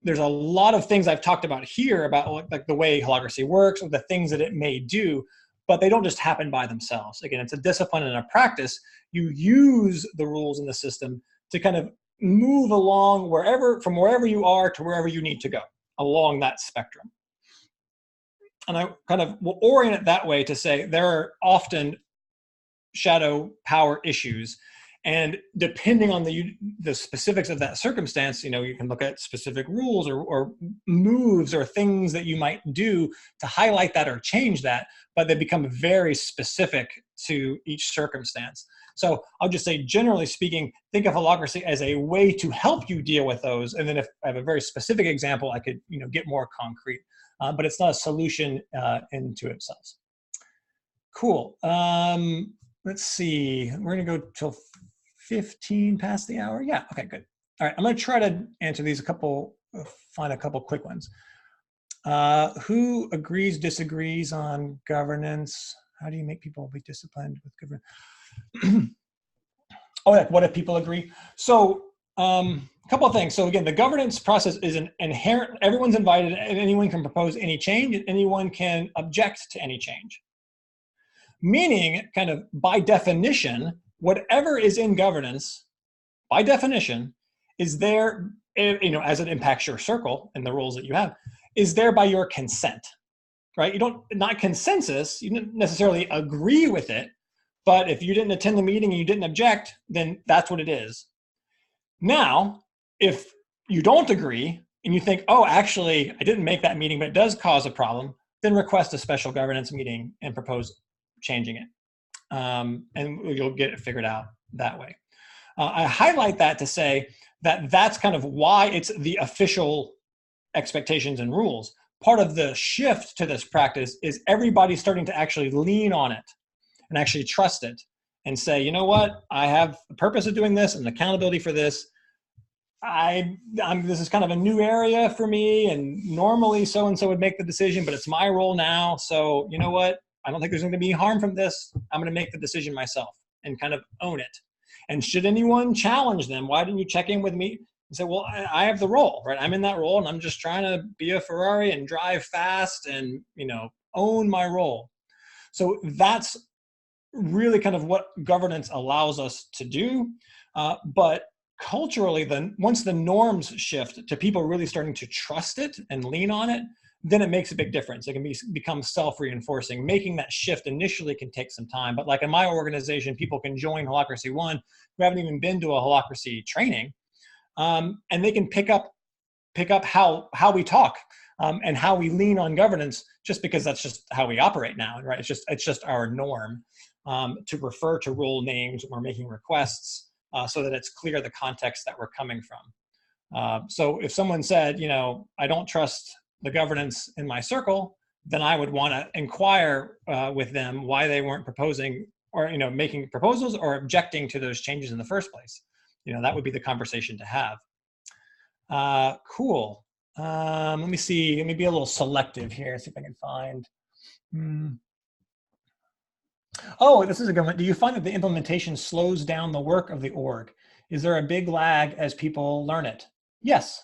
There's a lot of things I've talked about here about like the way holacracy works, or the things that it may do, but they don't just happen by themselves. Again, it's a discipline and a practice. You use the rules in the system to kind of move along from wherever you are to wherever you need to go along that spectrum. And I kind of will orient it that way to say there are often shadow power issues. And depending on the specifics of that circumstance, you can look at specific rules or moves or things that you might do to highlight that or change that, but they become very specific to each circumstance. So I'll just say, generally speaking, think of holacracy as a way to help you deal with those. And then if I have a very specific example, I could get more concrete, but it's not a solution into itself. Cool. Let's see, we're gonna go till 15 past the hour. Yeah, okay, good. All right, I'm gonna try to answer these find a couple quick ones. Who agrees, disagrees on governance? How do you make people be disciplined with governance? Oh, yeah, what if people agree? So a couple of things. So again, the governance process is an inherent, everyone's invited and anyone can propose any change and anyone can object to any change. Meaning, kind of by definition, whatever is in governance, by definition, is there, as it impacts your circle and the roles that you have, is there by your consent, right? You don't, not consensus, you didn't necessarily agree with it, but if you didn't attend the meeting and you didn't object, then that's what it is. Now, if you don't agree and you think, oh, actually, I didn't make that meeting, but it does cause a problem, then request a special governance meeting and propose changing it. And you'll get it figured out that way. I highlight that to say that that's kind of why it's the official expectations and rules. Part of the shift to this practice is everybody starting to actually lean on it and actually trust it and say, you know what, I have the purpose of doing this and accountability for this. This is kind of a new area for me, and normally so-and-so would make the decision, but it's my role now. So you know what, I don't think there's going to be harm from this. I'm going to make the decision myself and kind of own it. And should anyone challenge them, why didn't you check in with me? And say, well, I have the role, right? I'm in that role and I'm just trying to be a Ferrari and drive fast and, own my role. So that's really kind of what governance allows us to do. But culturally, then once the norms shift to people really starting to trust it and lean on it, then it makes a big difference. It can become self-reinforcing. Making that shift initially can take some time, but like in my organization, people can join Holacracy 1 who haven't even been to a Holacracy training, and they can pick up how we talk and how we lean on governance, just because that's just how we operate now, right? It's just our norm to refer to role names when we're making requests, so that it's clear the context that we're coming from. So if someone said, I don't trust the governance in my circle, then I would want to inquire with them why they weren't proposing or making proposals or objecting to those changes in the first place. That would be the conversation to have. Cool. Let me see. Let me be a little selective here. See if I can find. Oh, this is a good one. Do you find that the implementation slows down the work of the org? Is there a big lag as people learn it? Yes.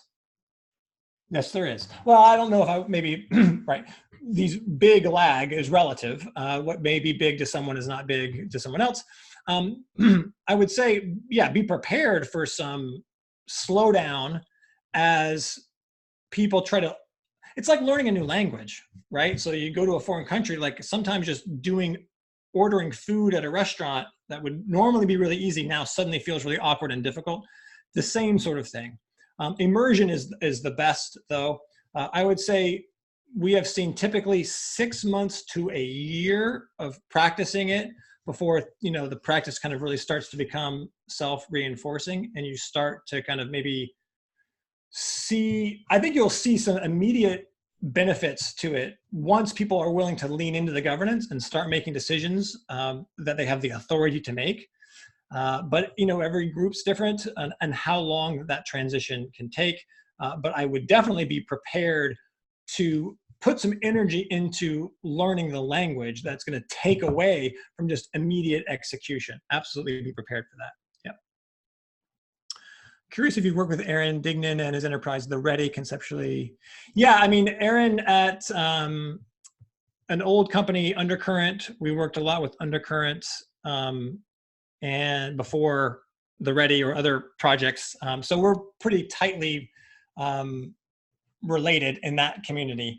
Yes, there is. Well, I don't know if right. These big lag is relative. What may be big to someone is not big to someone else. I would say, yeah, be prepared for some slowdown as people try to, it's like learning a new language, right? So you go to a foreign country, like sometimes just ordering food at a restaurant that would normally be really easy now suddenly feels really awkward and difficult. The same sort of thing. Immersion is the best, though. I would say we have seen typically 6 months to a year of practicing it before the practice kind of really starts to become self-reinforcing, and you start to kind of maybe see. I think you'll see some immediate benefits to it once people are willing to lean into the governance and start making decisions that they have the authority to make. But every group's different and how long that transition can take. But I would definitely be prepared to put some energy into learning the language that's going to take away from just immediate execution. Absolutely be prepared for that. Yep. Curious if you've worked with Aaron Dignan and his enterprise, The Ready, conceptually. Yeah, I mean, Aaron at an old company, Undercurrent, we worked a lot with Undercurrent. And before The Ready or other projects. So we're pretty tightly related in that community.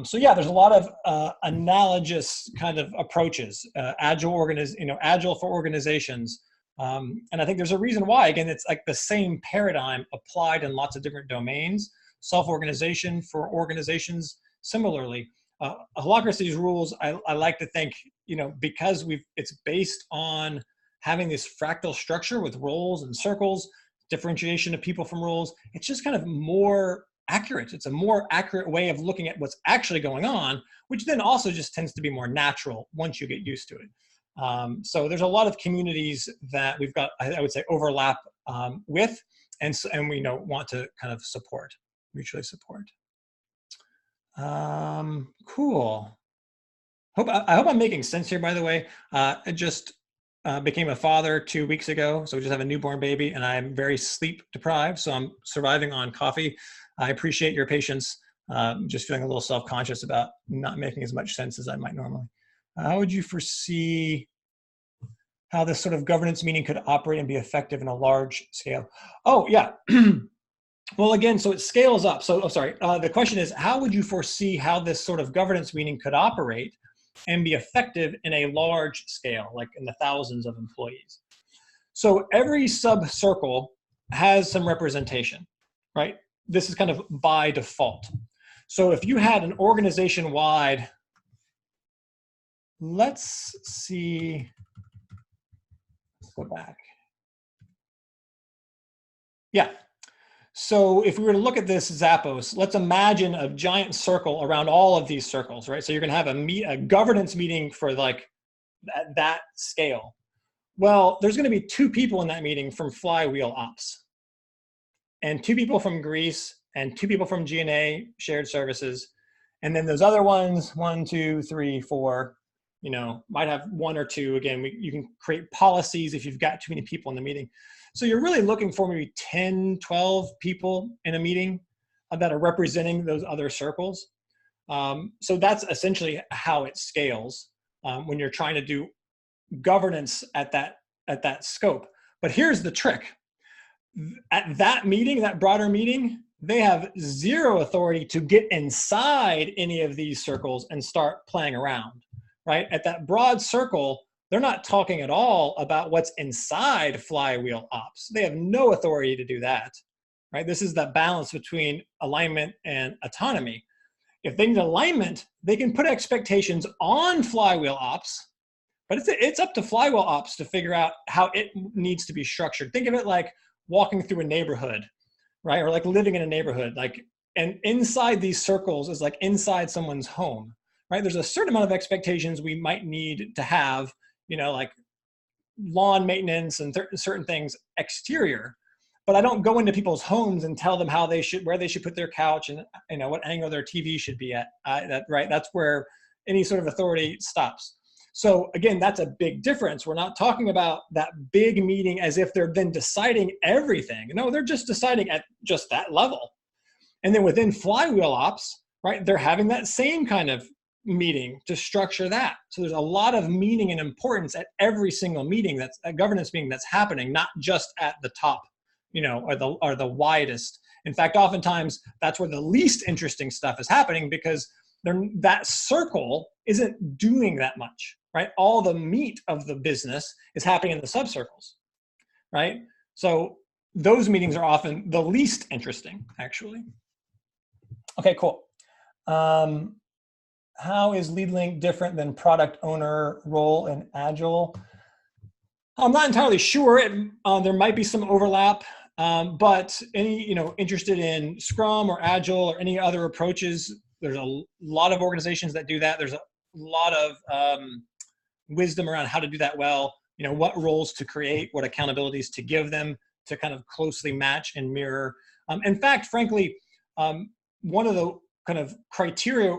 So yeah, there's a lot of analogous kind of approaches, agile for organizations. And I think there's a reason why. Again, it's like the same paradigm applied in lots of different domains. Self-organization for organizations similarly. Holacracy's rules, I like to think, because it's based on having this fractal structure with roles and circles, differentiation of people from roles, it's just kind of more accurate. It's a more accurate way of looking at what's actually going on, which then also just tends to be more natural once you get used to it. So there's a lot of communities that we've got, I would say, overlap with, and we want to kind of mutually support. Cool. I hope I'm making sense here, by the way. I just became a father 2 weeks ago, so we just have a newborn baby, and I'm very sleep deprived, so I'm surviving on coffee. I appreciate your patience. Just feeling a little self-conscious about not making as much sense as I might normally. How would you foresee how this sort of governance meeting could operate and be effective in a large scale. Oh, yeah. Well, again, so it scales up. So, the question is, how would you foresee how this sort of governance meeting could operate and be effective in a large scale, like in the thousands of employees? So every sub-circle has some representation, right? This is kind of by default. So if you had an organization-wide, let's see, let's go back. Yeah. So if we were to look at this Zappos, let's imagine a giant circle around all of these circles, right? So you're going to have a governance meeting for like that scale. Well, there's going to be 2 people in that meeting from Flywheel Ops, and 2 people from Greece, and 2 people from G&A shared services. And then those other ones, 1, 2, 3, 4, you know, might have 1 or 2. Again, you can create policies if you've got too many people in the meeting. So you're really looking for maybe 10, 12 people in a meeting that are representing those other circles. So that's essentially how it scales when you're trying to do governance at that scope. But here's the trick. At that meeting, that broader meeting, they have 0 authority to get inside any of these circles and start playing around, right? At that broad circle, they're not talking at all about what's inside Flywheel Ops. They have no authority to do that, right? This is the balance between alignment and autonomy. If they need alignment, they can put expectations on Flywheel Ops, but it's up to Flywheel Ops to figure out how it needs to be structured. Think of it like walking through a neighborhood, right? Or like living in a neighborhood, like, and inside these circles is like inside someone's home, right? There's a certain amount of expectations we might need to have, you know, like lawn maintenance and certain things exterior, but I don't go into people's homes and tell them how they should, where they should put their couch and, you know, what angle their TV should be at, right? That's where any sort of authority stops. So again, that's a big difference. We're not talking about that big meeting as if they're then deciding everything. No, they're just deciding at just that level. And then within Flywheel Ops, right, they're having that same kind of meeting to structure that. So there's a lot of meaning and importance at every single meeting, that's a governance meeting that's happening, not just at the top, you know, or the widest. In fact, oftentimes that's where the least interesting stuff is happening, because that circle isn't doing that much, right? All the meat of the business is happening in the subcircles, right? So those meetings are often the least interesting, actually. Okay, cool. How is lead link different than product owner role in Agile? I'm not entirely sure. There might be some overlap, but any, you know, interested in Scrum or Agile or any other approaches, there's a lot of organizations that do that. There's a lot of wisdom around how to do that well. You know, what roles to create, what accountabilities to give them to kind of closely match and mirror. In fact, frankly, one of the kind of criteria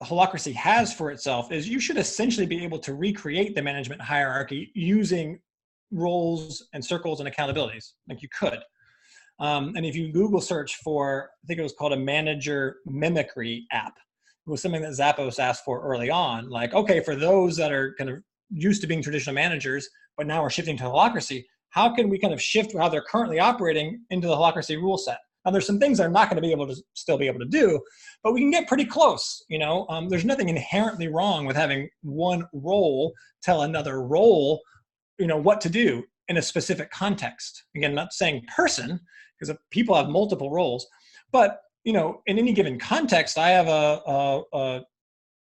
Holacracy has for itself is you should essentially be able to recreate the management hierarchy using roles and circles and accountabilities, like you could. And if you Google search for, I think it was called a manager mimicry app, it was something that Zappos asked for early on. Like, okay, for those that are kind of used to being traditional managers, but now we're shifting to Holacracy, how can we kind of shift how they're currently operating into the Holacracy rule set? Now, there's some things they're not going to be able to still be able to do, but we can get pretty close. You know, there's nothing inherently wrong with having one role tell another role, you know, what to do in a specific context. Again, not saying person, because people have multiple roles, but, you know, in any given context, I have a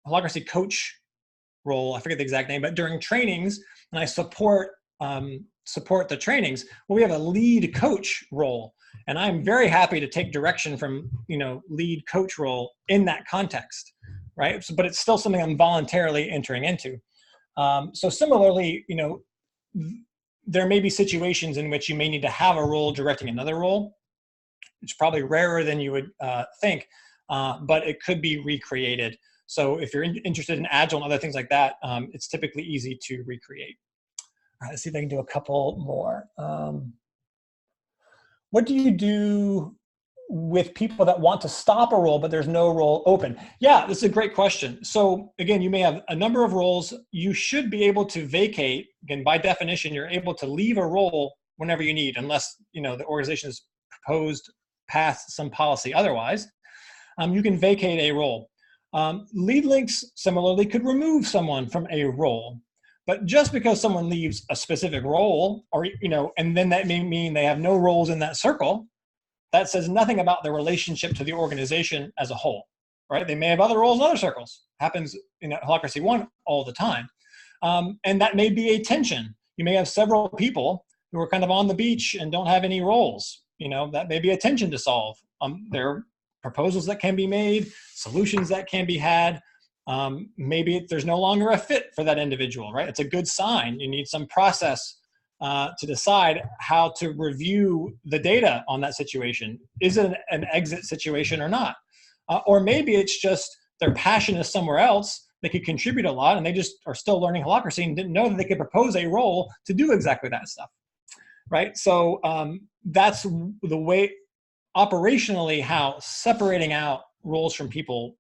Holacracy coach role. I forget the exact name, but during trainings, and I support the trainings, well, we have a lead coach role. And I'm very happy to take direction from, you know, lead coach role in that context, right? So, but it's still something I'm voluntarily entering into. So similarly, you know, there may be situations in which you may need to have a role directing another role. It's probably rarer than you would think, but it could be recreated. So if you're interested in Agile and other things like that, it's typically easy to recreate. All right, let's see if I can do a couple more. What do you do with people that want to stop a role, but there's no role open? Yeah, this is a great question. So again, you may have a number of roles. You should be able to vacate. Again, by definition, you're able to leave a role whenever you need, unless the organization has proposed past some policy otherwise. You can vacate a role. Lead links similarly could remove someone from a role. But just because someone leaves a specific role, or and then that may mean they have no roles in that circle, that says nothing about their relationship to the organization as a whole, right? They may have other roles in other circles. Happens in Holacracy 1 all the time. And that may be a tension. You may have several people who are kind of on the beach and don't have any roles. That may be a tension to solve. There are proposals that can be made, solutions that can be had. Maybe there's no longer a fit for that individual, right? It's a good sign. You need some process to decide how to review the data on that situation. Is it an exit situation or not? Or maybe it's just their passion is somewhere else. They could contribute a lot and they just are still learning Holacracy and didn't know that they could propose a role to do exactly that stuff, right? So that's the way, operationally, how separating out roles from people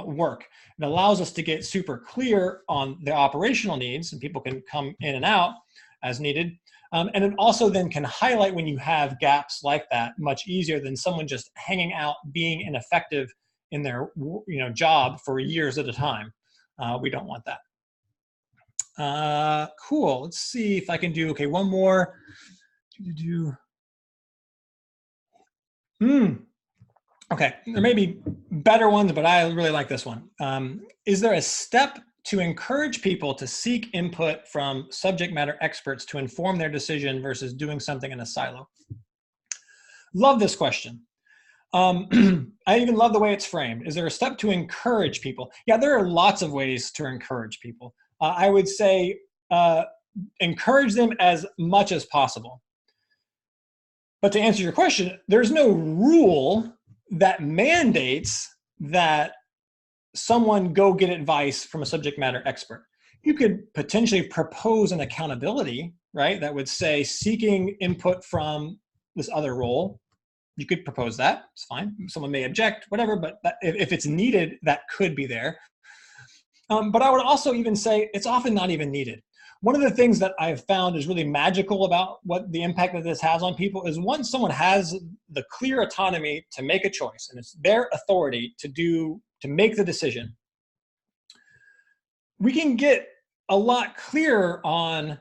work. It allows us to get super clear on the operational needs, and people can come in and out as needed. And it also then can highlight when you have gaps like that much easier than someone just hanging out, being ineffective in their job for years at a time. We don't want that. Cool. Let's see if I can do, okay, one more. Okay, there may be better ones, but I really like this one. Is there a step to encourage people to seek input from subject matter experts to inform their decision versus doing something in a silo? Love this question. I even love the way it's framed. Is there a step to encourage people? Yeah, there are lots of ways to encourage people. I would say encourage them as much as possible. But to answer your question, there's no rule that mandates that someone go get advice from a subject matter expert. You could potentially propose an accountability, right? That would say seeking input from this other role. You could propose that, it's fine. Someone may object, whatever, but if it's needed, that could be there. But I would also even say it's often not even needed. One of the things that I've found is really magical about what the impact that this has on people is once someone has the clear autonomy to make a choice, and it's their authority to make the decision, we can get a lot clearer on,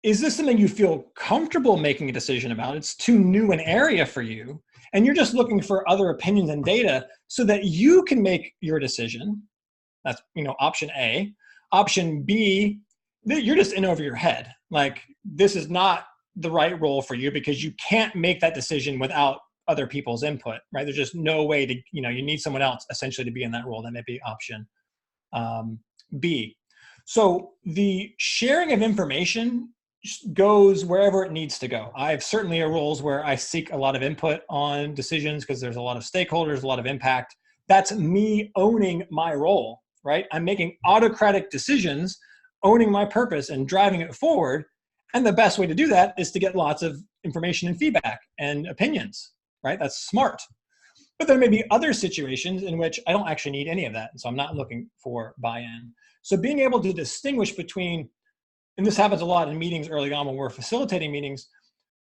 is this something you feel comfortable making a decision about? It's too new an area for you, and you're just looking for other opinions and data so that you can make your decision. That's option A. Option B, you're just in over your head. Like, this is not the right role for you because you can't make that decision without other people's input, right? There's just no way to, you need someone else essentially to be in that role. That may be option B. So the sharing of information goes wherever it needs to go. I have certainly roles where I seek a lot of input on decisions because there's a lot of stakeholders, a lot of impact. That's me owning my role, right? I'm making autocratic decisions, owning my purpose and driving it forward. And the best way to do that is to get lots of information and feedback and opinions, right? That's smart. But there may be other situations in which I don't actually need any of that. And so I'm not looking for buy-in. So being able to distinguish between, and this happens a lot in meetings early on when we're facilitating meetings,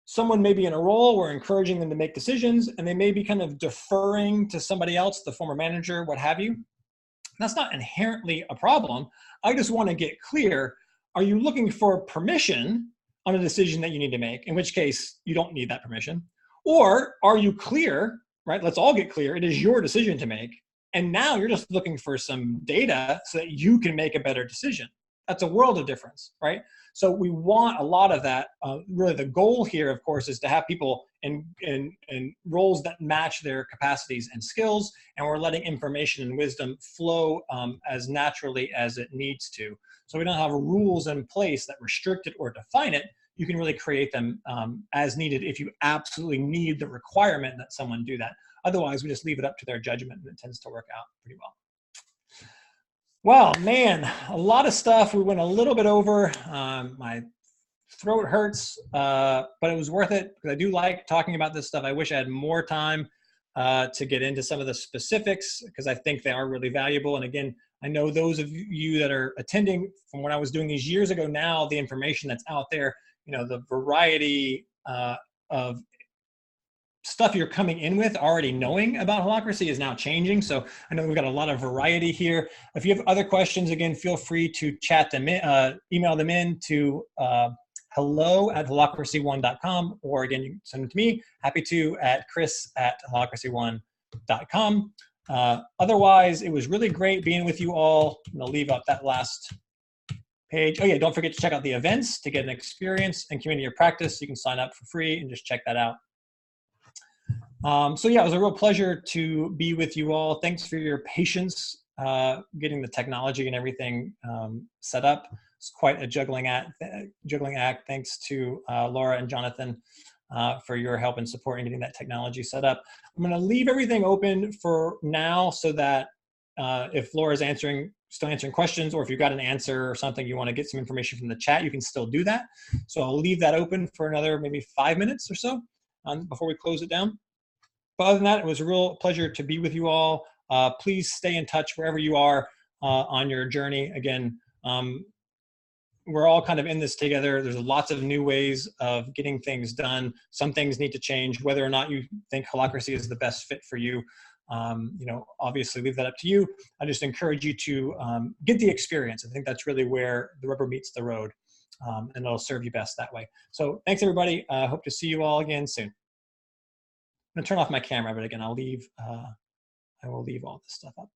someone may be in a role, we're encouraging them to make decisions, and they may be kind of deferring to somebody else, the former manager, what have you. That's not inherently a problem. I just want to get clear. Are you looking for permission on a decision that you need to make, in which case you don't need that permission? Or are you clear, right? Let's all get clear. It is your decision to make. And now you're just looking for some data so that you can make a better decision. That's a world of difference, right? So we want a lot of that. Really the goal here, of course, is to have people in roles that match their capacities and skills, and we're letting information and wisdom flow as naturally as it needs to. So we don't have rules in place that restrict it or define it. You can really create them as needed if you absolutely need the requirement that someone do that. Otherwise, we just leave it up to their judgment, and it tends to work out pretty well. Well, man, a lot of stuff. We went a little bit over. My throat hurts, but it was worth it because I do like talking about this stuff. I wish I had more time to get into some of the specifics because I think they are really valuable. And again, I know those of you that are attending from when I was doing these years ago, now the information that's out there, the variety of stuff you're coming in with already knowing about Holacracy is now changing. So I know we've got a lot of variety here. If you have other questions, again, feel free to chat them in, email them in to hello@holacracy1.com, or again, you can send them to me, happy to, at chris@holacracy1.com. Otherwise, it was really great being with you all. I'm gonna leave up that last page. Oh yeah, don't forget to check out the events to get an experience and community of practice. You can sign up for free and just check that out. So yeah, it was a real pleasure to be with you all. Thanks for your patience getting the technology and everything set up. It's quite a juggling act. Thanks to Laura and Jonathan for your help and support in getting that technology set up. I'm going to leave everything open for now so that if Laura's still answering questions, or if you've got an answer or something you want to get some information from the chat, you can still do that. So I'll leave that open for another maybe 5 minutes or so before we close it down. But other than that, it was a real pleasure to be with you all. Please stay in touch wherever you are on your journey. Again, we're all kind of in this together. There's lots of new ways of getting things done. Some things need to change. Whether or not you think Holacracy is the best fit for you, obviously leave that up to you. I just encourage you to get the experience. I think that's really where the rubber meets the road, and it'll serve you best that way. So thanks, everybody. Hope to see you all again soon. I'm gonna turn off my camera, but again, I will leave all this stuff up.